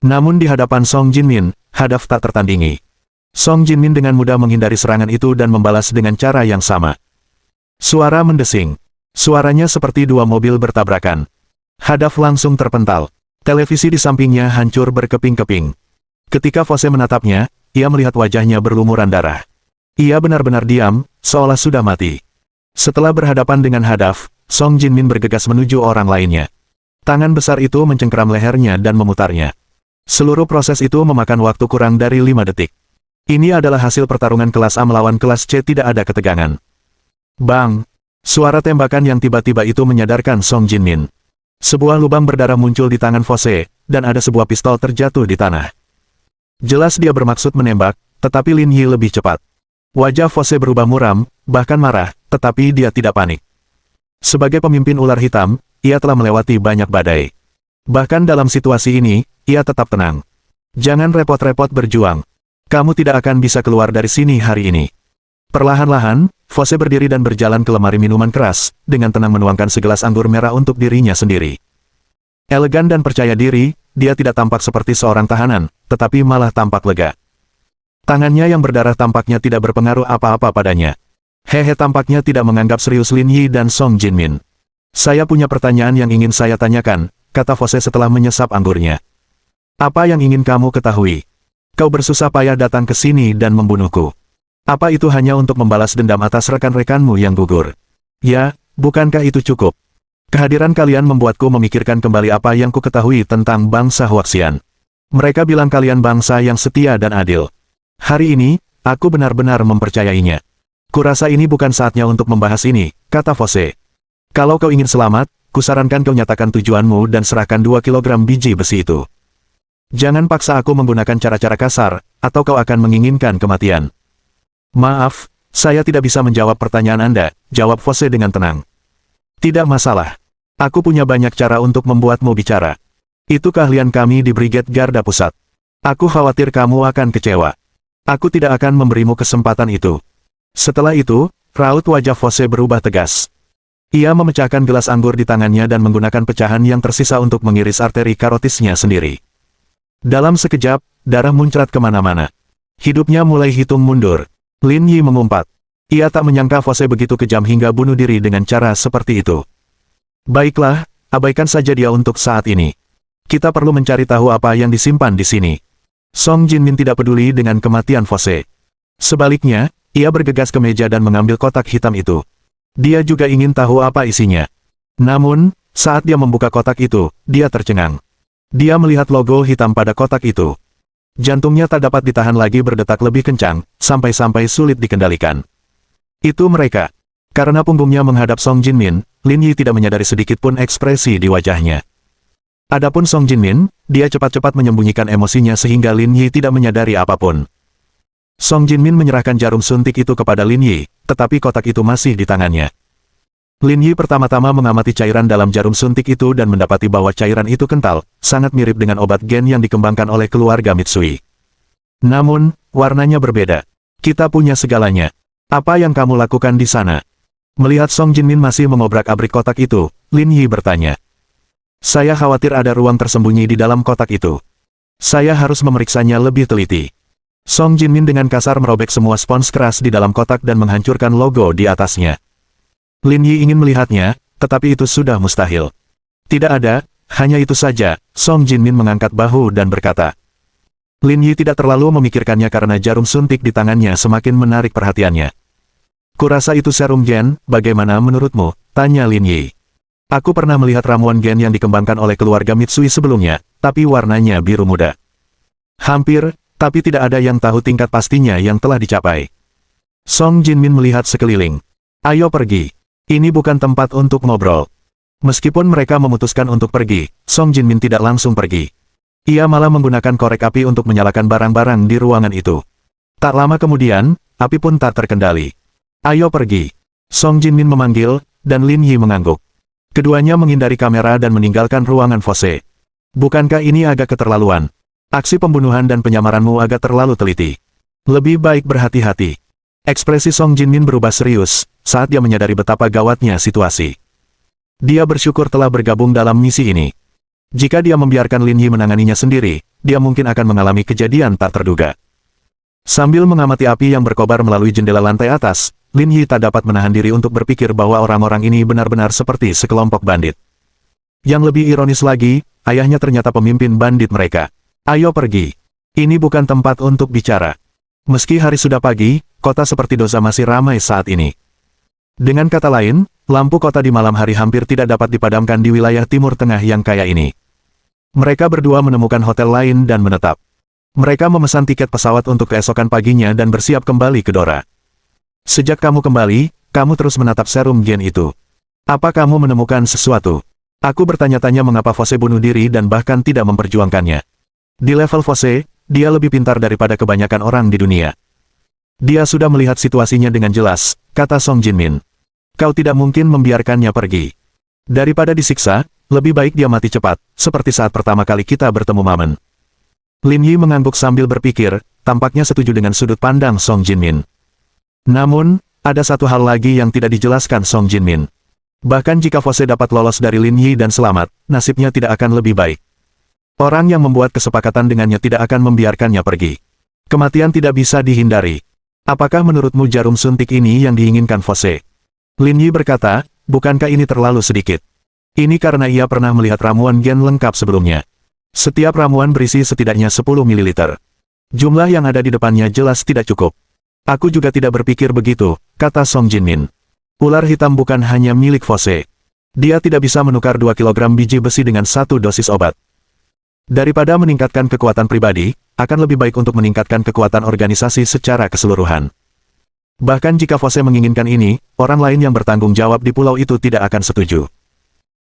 Namun di hadapan Song Jinmin, Hadaf tak tertandingi. Song Jinmin dengan mudah menghindari serangan itu dan membalas dengan cara yang sama. Suara mendesing. Suaranya seperti dua mobil bertabrakan. Hadaf langsung terpental. Televisi di sampingnya hancur berkeping-keping. Ketika Fose menatapnya, ia melihat wajahnya berlumuran darah. Ia benar-benar diam, seolah sudah mati. Setelah berhadapan dengan Hadaf, Song Jinmin bergegas menuju orang lainnya. Tangan besar itu mencengkeram lehernya dan memutarnya. Seluruh proses itu memakan waktu kurang dari 5 detik. Ini adalah hasil pertarungan kelas A melawan kelas C, tidak ada ketegangan. Bang! Suara tembakan yang tiba-tiba itu menyadarkan Song Jinmin. Sebuah lubang berdarah muncul di tangan Fose, dan ada sebuah pistol terjatuh di tanah. Jelas dia bermaksud menembak, tetapi Lin Yi lebih cepat. Wajah Fose berubah muram, bahkan marah, tetapi dia tidak panik. Sebagai pemimpin ular hitam, ia telah melewati banyak badai. Bahkan dalam situasi ini, ia tetap tenang. Jangan repot-repot berjuang. Kamu tidak akan bisa keluar dari sini hari ini. Perlahan-lahan, Fose berdiri dan berjalan ke lemari minuman keras, dengan tenang menuangkan segelas anggur merah untuk dirinya sendiri. Elegan dan percaya diri, dia tidak tampak seperti seorang tahanan, tetapi malah tampak lega. Tangannya yang berdarah tampaknya tidak berpengaruh apa-apa padanya. Hehe, tampaknya tidak menganggap serius Lin Yi dan Song Jinmin. Saya punya pertanyaan yang ingin saya tanyakan, kata Fose setelah menyesap anggurnya. Apa yang ingin kamu ketahui? Kau bersusah payah datang ke sini dan membunuhku. Apa itu hanya untuk membalas dendam atas rekan-rekanmu yang gugur? Ya, bukankah itu cukup? Kehadiran kalian membuatku memikirkan kembali apa yang ku ketahui tentang bangsa Huaxian. Mereka bilang kalian bangsa yang setia dan adil. Hari ini, aku benar-benar mempercayainya. Kurasa ini bukan saatnya untuk membahas ini, kata Fose. Kalau kau ingin selamat, kusarankan kau nyatakan tujuanmu dan serahkan 2 kilogram biji besi itu. Jangan paksa aku menggunakan cara-cara kasar, atau kau akan menginginkan kematian. Maaf, saya tidak bisa menjawab pertanyaan Anda, jawab Fose dengan tenang. Tidak masalah. Aku punya banyak cara untuk membuatmu bicara. Itu keahlian kami di Brigade Garda Pusat. Aku khawatir kamu akan kecewa. Aku tidak akan memberimu kesempatan itu. Setelah itu, raut wajah Fose berubah tegas. Ia memecahkan gelas anggur di tangannya dan menggunakan pecahan yang tersisa untuk mengiris arteri karotisnya sendiri. Dalam sekejap, darah muncrat kemana-mana. Hidupnya mulai hitung mundur. Lin Yi mengumpat. Ia tak menyangka Fose begitu kejam hingga bunuh diri dengan cara seperti itu. Baiklah, abaikan saja dia untuk saat ini. Kita perlu mencari tahu apa yang disimpan di sini. Song Jinmin tidak peduli dengan kematian Fose. Sebaliknya, ia bergegas ke meja dan mengambil kotak hitam itu. Dia juga ingin tahu apa isinya. Namun, saat dia membuka kotak itu, dia tercengang. Dia melihat logo hitam pada kotak itu. Jantungnya tak dapat ditahan lagi berdetak lebih kencang, sampai-sampai sulit dikendalikan. Itu mereka. Karena punggungnya menghadap Song Jinmin, Lin Yi tidak menyadari sedikit pun ekspresi di wajahnya. Adapun Song Jinmin, dia cepat-cepat menyembunyikan emosinya sehingga Lin Yi tidak menyadari apapun. Song Jinmin menyerahkan jarum suntik itu kepada Lin Yi, tetapi kotak itu masih di tangannya. Lin Yi pertama-tama mengamati cairan dalam jarum suntik itu dan mendapati bahwa cairan itu kental, sangat mirip dengan obat gen yang dikembangkan oleh keluarga Mitsui. Namun, warnanya berbeda. Kita punya segalanya. Apa yang kamu lakukan di sana? Melihat Song Jinmin masih mengobrak-abrik kotak itu, Lin Yi bertanya. Saya khawatir ada ruang tersembunyi di dalam kotak itu. Saya harus memeriksanya lebih teliti. Song Jinmin dengan kasar merobek semua spons keras di dalam kotak dan menghancurkan logo di atasnya. Lin Yi ingin melihatnya, tetapi itu sudah mustahil. Tidak ada, hanya itu saja. Song Jinmin mengangkat bahu dan berkata. Lin Yi tidak terlalu memikirkannya karena jarum suntik di tangannya semakin menarik perhatiannya. Kurasa itu serum gen, bagaimana menurutmu? Tanya Lin Yi. Aku pernah melihat ramuan gen yang dikembangkan oleh keluarga Mitsui sebelumnya, tapi warnanya biru muda. Hampir, tapi tidak ada yang tahu tingkat pastinya yang telah dicapai. Song Jinmin melihat sekeliling. Ayo pergi. Ini bukan tempat untuk ngobrol. Meskipun mereka memutuskan untuk pergi, Song Jinmin tidak langsung pergi. Ia malah menggunakan korek api untuk menyalakan barang-barang di ruangan itu. Tak lama kemudian, api pun tak terkendali. Ayo pergi. Song Jinmin memanggil, dan Lin Yi mengangguk. Keduanya menghindari kamera dan meninggalkan ruangan Fose. Bukankah ini agak keterlaluan? Aksi pembunuhan dan penyamaranmu agak terlalu teliti. Lebih baik berhati-hati. Ekspresi Song Jinmin berubah serius, saat dia menyadari betapa gawatnya situasi. Dia bersyukur telah bergabung dalam misi ini. Jika dia membiarkan Lin Yi menanganinya sendiri, dia mungkin akan mengalami kejadian tak terduga. Sambil mengamati api yang berkobar melalui jendela lantai atas, Lin Yi tak dapat menahan diri untuk berpikir bahwa orang-orang ini benar-benar seperti sekelompok bandit. Yang lebih ironis lagi, ayahnya ternyata pemimpin bandit mereka. Ayo pergi. Ini bukan tempat untuk bicara. Meski hari sudah pagi, kota seperti Doza masih ramai saat ini. Dengan kata lain, lampu kota di malam hari hampir tidak dapat dipadamkan di wilayah Timur Tengah yang kaya ini. Mereka berdua menemukan hotel lain dan menetap. Mereka memesan tiket pesawat untuk keesokan paginya dan bersiap kembali ke Dora. Sejak kamu kembali, kamu terus menatap serum gen itu. Apa kamu menemukan sesuatu? Aku bertanya-tanya mengapa Fose bunuh diri dan bahkan tidak memperjuangkannya. Di level Fose, dia lebih pintar daripada kebanyakan orang di dunia. Dia sudah melihat situasinya dengan jelas, kata Song Jinmin. Kau tidak mungkin membiarkannya pergi. Daripada disiksa, lebih baik dia mati cepat, seperti saat pertama kali kita bertemu Mamen. Lin Yi mengangguk sambil berpikir, tampaknya setuju dengan sudut pandang Song Jinmin. Namun, ada satu hal lagi yang tidak dijelaskan Song Jinmin. Bahkan jika Fose dapat lolos dari Lin Yi dan selamat, nasibnya tidak akan lebih baik. Orang yang membuat kesepakatan dengannya tidak akan membiarkannya pergi. Kematian tidak bisa dihindari. Apakah menurutmu jarum suntik ini yang diinginkan Fose? Lin Yi berkata, bukankah ini terlalu sedikit? Ini karena ia pernah melihat ramuan gen lengkap sebelumnya. Setiap ramuan berisi setidaknya 10 ml. Jumlah yang ada di depannya jelas tidak cukup. Aku juga tidak berpikir begitu, kata Song Jinmin. Ular hitam bukan hanya milik Fose. Dia tidak bisa menukar 2 kg biji besi dengan 1 dosis obat. Daripada meningkatkan kekuatan pribadi, akan lebih baik untuk meningkatkan kekuatan organisasi secara keseluruhan. Bahkan jika Fose menginginkan ini, orang lain yang bertanggung jawab di pulau itu tidak akan setuju.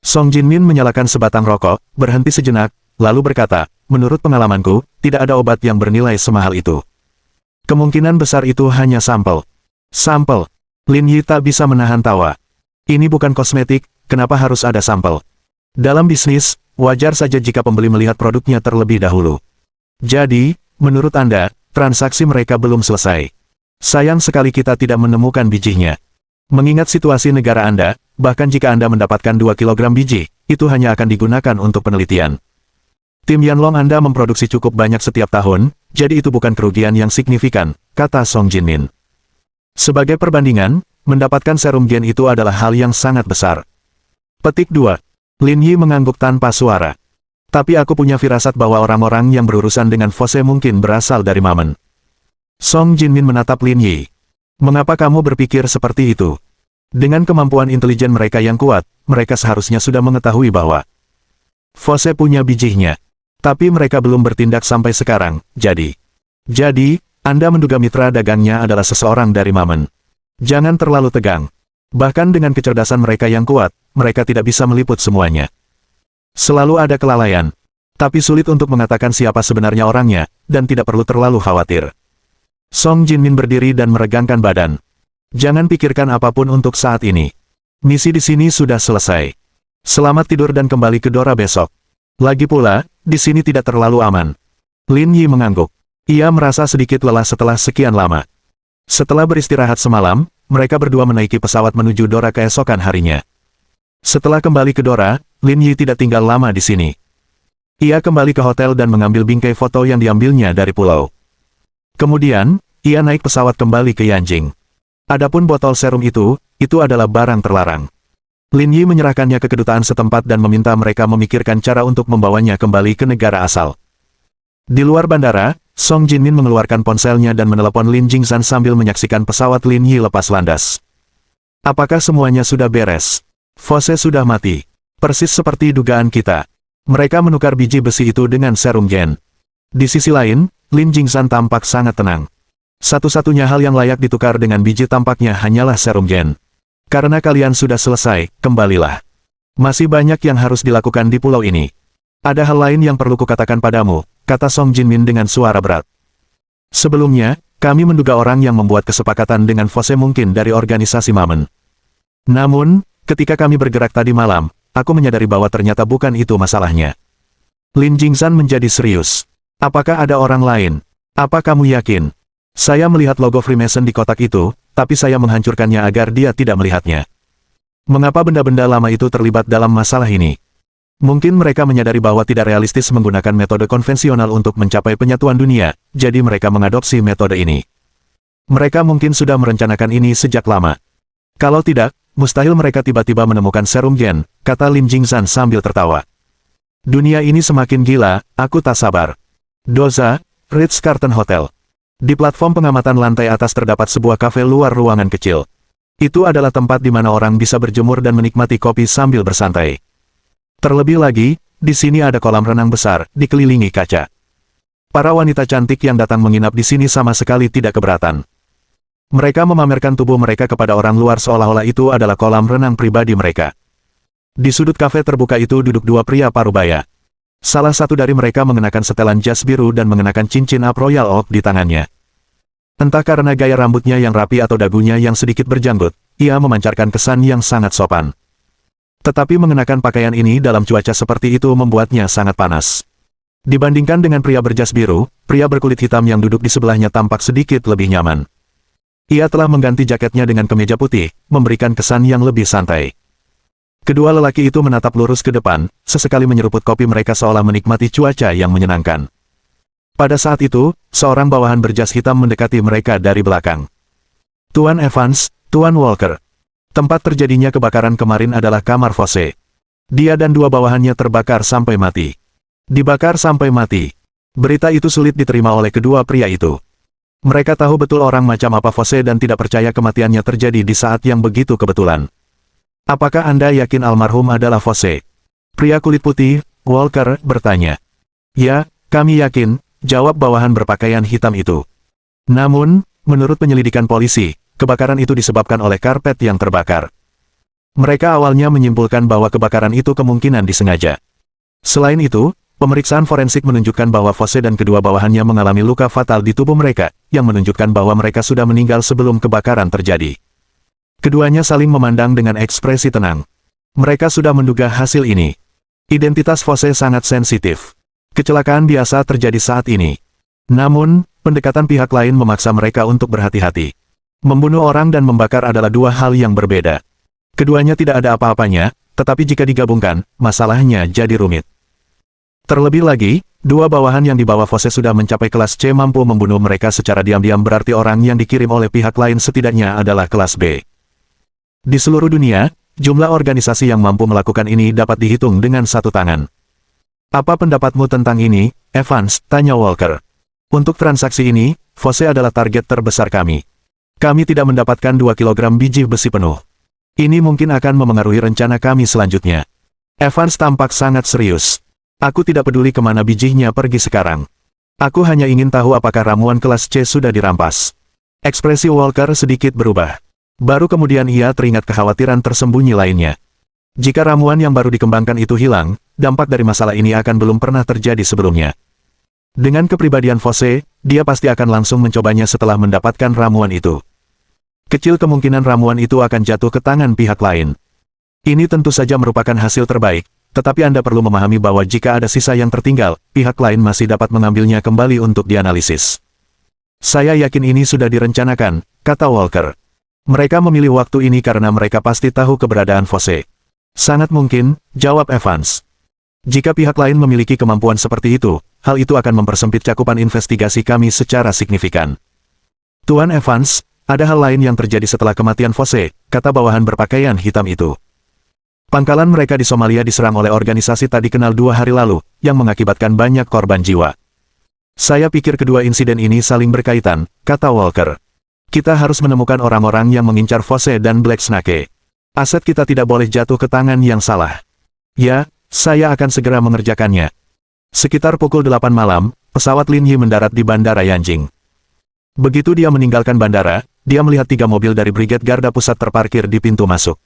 Song Jinmin menyalakan sebatang rokok, berhenti sejenak, lalu berkata, menurut pengalamanku, tidak ada obat yang bernilai semahal itu. Kemungkinan besar itu hanya sampel. Sampel. Lin Yi tak bisa menahan tawa. Ini bukan kosmetik, kenapa harus ada sampel? Dalam bisnis, wajar saja jika pembeli melihat produknya terlebih dahulu. Jadi, menurut Anda, transaksi mereka belum selesai. Sayang sekali kita tidak menemukan bijinya. Mengingat situasi negara Anda, bahkan jika Anda mendapatkan 2 kg biji, itu hanya akan digunakan untuk penelitian. Tim Yanlong Anda memproduksi cukup banyak setiap tahun, jadi itu bukan kerugian yang signifikan, kata Song Jinmin. Sebagai perbandingan, mendapatkan serum gen itu adalah hal yang sangat besar. Petik 2. Lin Yi mengangguk tanpa suara. Tapi aku punya firasat bahwa orang-orang yang berurusan dengan Fose mungkin berasal dari Mamen. Song Jinmin menatap Lin Yi. Mengapa kamu berpikir seperti itu? Dengan kemampuan intelijen mereka yang kuat, mereka seharusnya sudah mengetahui bahwa Fose punya bijinya. Tapi mereka belum bertindak sampai sekarang, jadi, Anda menduga mitra dagangnya adalah seseorang dari Mamen. Jangan terlalu tegang. Bahkan dengan kecerdasan mereka yang kuat, mereka tidak bisa meliput semuanya. Selalu ada kelalaian. Tapi sulit untuk mengatakan siapa sebenarnya orangnya, dan tidak perlu terlalu khawatir. Song Jinmin berdiri dan meregangkan badan. Jangan pikirkan apapun untuk saat ini. Misi di sini sudah selesai. Selamat tidur dan kembali ke Dora besok. Lagi pula, di sini tidak terlalu aman. Lin Yi mengangguk. Ia merasa sedikit lelah setelah sekian lama. Setelah beristirahat semalam, mereka berdua menaiki pesawat menuju Dora keesokan harinya. Setelah kembali ke Dora, Lin Yi tidak tinggal lama di sini. Ia kembali ke hotel dan mengambil bingkai foto yang diambilnya dari pulau. Kemudian, ia naik pesawat kembali ke Yanjing. Adapun botol serum itu adalah barang terlarang. Lin Yi menyerahkannya ke kedutaan setempat dan meminta mereka memikirkan cara untuk membawanya kembali ke negara asal. Di luar bandara, Song Jinmin mengeluarkan ponselnya dan menelepon Lin Jingzhan sambil menyaksikan pesawat Lin Yi lepas landas. Apakah semuanya sudah beres? Fose sudah mati. Persis seperti dugaan kita. Mereka menukar biji besi itu dengan serum gen. Di sisi lain, Lin Jingzhan tampak sangat tenang. Satu-satunya hal yang layak ditukar dengan biji tampaknya hanyalah serum gen. Karena kalian sudah selesai, kembalilah. Masih banyak yang harus dilakukan di pulau ini. Ada hal lain yang perlu kukatakan padamu, kata Song Jinmin dengan suara berat. Sebelumnya, kami menduga orang yang membuat kesepakatan dengan Fose mungkin dari organisasi Mamen. Namun, ketika kami bergerak tadi malam, aku menyadari bahwa ternyata bukan itu masalahnya. Lin Jingzhan menjadi serius. Apakah ada orang lain? Apa kamu yakin? Saya melihat logo Freemason di kotak itu, tapi saya menghancurkannya agar dia tidak melihatnya. Mengapa benda-benda lama itu terlibat dalam masalah ini? Mungkin mereka menyadari bahwa tidak realistis menggunakan metode konvensional untuk mencapai penyatuan dunia, jadi mereka mengadopsi metode ini. Mereka mungkin sudah merencanakan ini sejak lama. Kalau tidak, mustahil mereka tiba-tiba menemukan serum gen, kata Lin Jingzhan sambil tertawa. Dunia ini semakin gila, aku tak sabar. Doza, Ritz-Carlton Hotel. Di platform pengamatan lantai atas terdapat sebuah kafe luar ruangan kecil. Itu adalah tempat di mana orang bisa berjemur dan menikmati kopi sambil bersantai. Terlebih lagi, di sini ada kolam renang besar, dikelilingi kaca. Para wanita cantik yang datang menginap di sini sama sekali tidak keberatan. Mereka memamerkan tubuh mereka kepada orang luar seolah-olah itu adalah kolam renang pribadi mereka. Di sudut kafe terbuka itu duduk dua pria parubaya. Salah satu dari mereka mengenakan setelan jas biru dan mengenakan cincin up Royal Oak di tangannya. Entah karena gaya rambutnya yang rapi atau dagunya yang sedikit berjanggut, ia memancarkan kesan yang sangat sopan. Tetapi mengenakan pakaian ini dalam cuaca seperti itu membuatnya sangat panas. Dibandingkan dengan pria berjas biru, pria berkulit hitam yang duduk di sebelahnya tampak sedikit lebih nyaman. Ia telah mengganti jaketnya dengan kemeja putih, memberikan kesan yang lebih santai. Kedua lelaki itu menatap lurus ke depan, sesekali menyeruput kopi mereka seolah menikmati cuaca yang menyenangkan. Pada saat itu, seorang bawahan berjas hitam mendekati mereka dari belakang. Tuan Evans, Tuan Walker. Tempat terjadinya kebakaran kemarin adalah kamar Fose. Dia dan dua bawahannya terbakar sampai mati. Dibakar sampai mati. Berita itu sulit diterima oleh kedua pria itu. Mereka tahu betul orang macam apa Fose dan tidak percaya kematiannya terjadi di saat yang begitu kebetulan. Apakah Anda yakin almarhum adalah Fose? Pria kulit putih, Walker, bertanya. Ya, kami yakin, jawab bawahan berpakaian hitam itu. Namun, menurut penyelidikan polisi, kebakaran itu disebabkan oleh karpet yang terbakar. Mereka awalnya menyimpulkan bahwa kebakaran itu kemungkinan disengaja. Selain itu, pemeriksaan forensik menunjukkan bahwa Fose dan kedua bawahannya mengalami luka fatal di tubuh mereka, yang menunjukkan bahwa mereka sudah meninggal sebelum kebakaran terjadi. Keduanya saling memandang dengan ekspresi tenang. Mereka sudah menduga hasil ini. Identitas Fose sangat sensitif. Kecelakaan biasa terjadi saat ini. Namun, pendekatan pihak lain memaksa mereka untuk berhati-hati. Membunuh orang dan membakar adalah dua hal yang berbeda. Keduanya tidak ada apa-apanya, tetapi jika digabungkan, masalahnya jadi rumit. Terlebih lagi, dua bawahan yang dibawa Fose sudah mencapai kelas C mampu membunuh mereka secara diam-diam berarti orang yang dikirim oleh pihak lain setidaknya adalah kelas B. Di seluruh dunia, jumlah organisasi yang mampu melakukan ini dapat dihitung dengan satu tangan. Apa pendapatmu tentang ini, Evans? Tanya Walker. Untuk transaksi ini, Fose adalah target terbesar kami. Kami tidak mendapatkan 2 kg biji besi penuh. Ini mungkin akan memengaruhi rencana kami selanjutnya. Evans tampak sangat serius. Aku tidak peduli kemana bijinya pergi sekarang. Aku hanya ingin tahu apakah ramuan kelas C sudah dirampas. Ekspresi Walker sedikit berubah. Baru kemudian ia teringat kekhawatiran tersembunyi lainnya. Jika ramuan yang baru dikembangkan itu hilang, dampak dari masalah ini akan belum pernah terjadi sebelumnya. Dengan kepribadian Fose, dia pasti akan langsung mencobanya setelah mendapatkan ramuan itu. Kecil kemungkinan ramuan itu akan jatuh ke tangan pihak lain. Ini tentu saja merupakan hasil terbaik, tetapi Anda perlu memahami bahwa jika ada sisa yang tertinggal, pihak lain masih dapat mengambilnya kembali untuk dianalisis. Saya yakin ini sudah direncanakan, kata Walker. Mereka memilih waktu ini karena mereka pasti tahu keberadaan Fose. Sangat mungkin, jawab Evans. Jika pihak lain memiliki kemampuan seperti itu, hal itu akan mempersempit cakupan investigasi kami secara signifikan. Tuan Evans, ada hal lain yang terjadi setelah kematian Fosse, kata bawahan berpakaian hitam itu. Pangkalan mereka di Somalia diserang oleh organisasi tadi kenal 2 hari lalu, yang mengakibatkan banyak korban jiwa. Saya pikir kedua insiden ini saling berkaitan, kata Walker. Kita harus menemukan orang-orang yang mengincar Fosse dan Black Snake. Aset kita tidak boleh jatuh ke tangan yang salah. Ya, saya akan segera mengerjakannya. Sekitar pukul 8 malam, pesawat Lin Yi mendarat di Bandara Yanjing. Begitu dia meninggalkan bandara, dia melihat 3 mobil dari Brigade Garda Pusat terparkir di pintu masuk.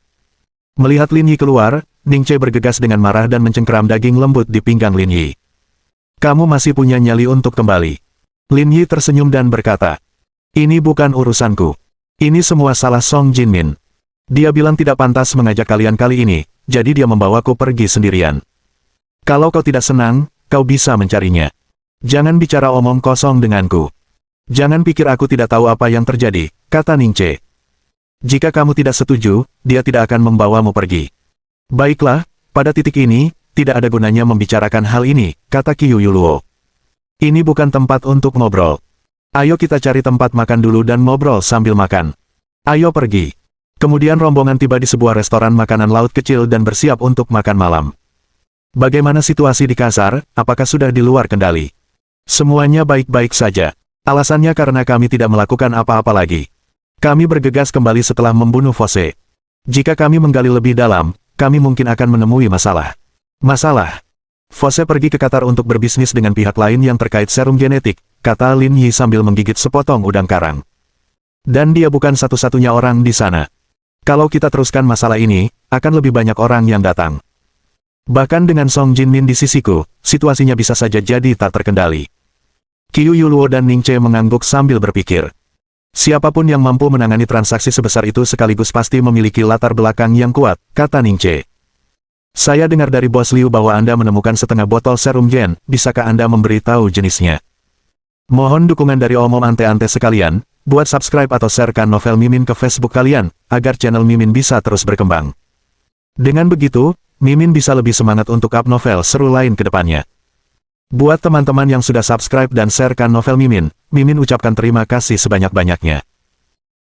Melihat Lin Yi keluar, Ning Che bergegas dengan marah dan mencengkeram daging lembut di pinggang Lin Yi. Kamu masih punya nyali untuk kembali. Lin Yi tersenyum dan berkata, ini bukan urusanku. Ini semua salah Song Jinmin. Dia bilang tidak pantas mengajak kalian kali ini, jadi dia membawaku pergi sendirian. Kalau kau tidak senang, kau bisa mencarinya. Jangan bicara omong kosong denganku. Jangan pikir aku tidak tahu apa yang terjadi, kata Ning Che. Jika kamu tidak setuju, dia tidak akan membawamu pergi. Baiklah, pada titik ini, tidak ada gunanya membicarakan hal ini, kata Qiu Yuluo. Ini bukan tempat untuk ngobrol. Ayo kita cari tempat makan dulu dan ngobrol sambil makan. Ayo pergi. Kemudian rombongan tiba di sebuah restoran makanan laut kecil dan bersiap untuk makan malam. Bagaimana situasi di Kasar, apakah sudah di luar kendali? Semuanya baik-baik saja. Alasannya karena kami tidak melakukan apa-apa lagi. Kami bergegas kembali setelah membunuh Fosse. Jika kami menggali lebih dalam, kami mungkin akan menemui masalah. Masalah? Fosse pergi ke Qatar untuk berbisnis dengan pihak lain yang terkait serum genetik, kata Lin Yi sambil menggigit sepotong udang karang. Dan dia bukan satu-satunya orang di sana. Kalau kita teruskan masalah ini, akan lebih banyak orang yang datang. Bahkan dengan Song Jinmin di sisiku, situasinya bisa saja jadi tak terkendali. Qiu Yuluo dan Ning Che mengangguk sambil berpikir. Siapapun yang mampu menangani transaksi sebesar itu sekaligus pasti memiliki latar belakang yang kuat, kata Ning Che. Saya dengar dari Bos Liu bahwa Anda menemukan setengah botol serum gen, bisakah Anda memberitahu jenisnya? Mohon dukungan dari omom ante-ante sekalian, buat subscribe atau sharekan novel Mimin ke Facebook kalian, agar channel Mimin bisa terus berkembang. Dengan begitu, Mimin bisa lebih semangat untuk up novel seru lain ke depannya. Buat teman-teman yang sudah subscribe dan sharekan novel Mimin, Mimin ucapkan terima kasih sebanyak-banyaknya.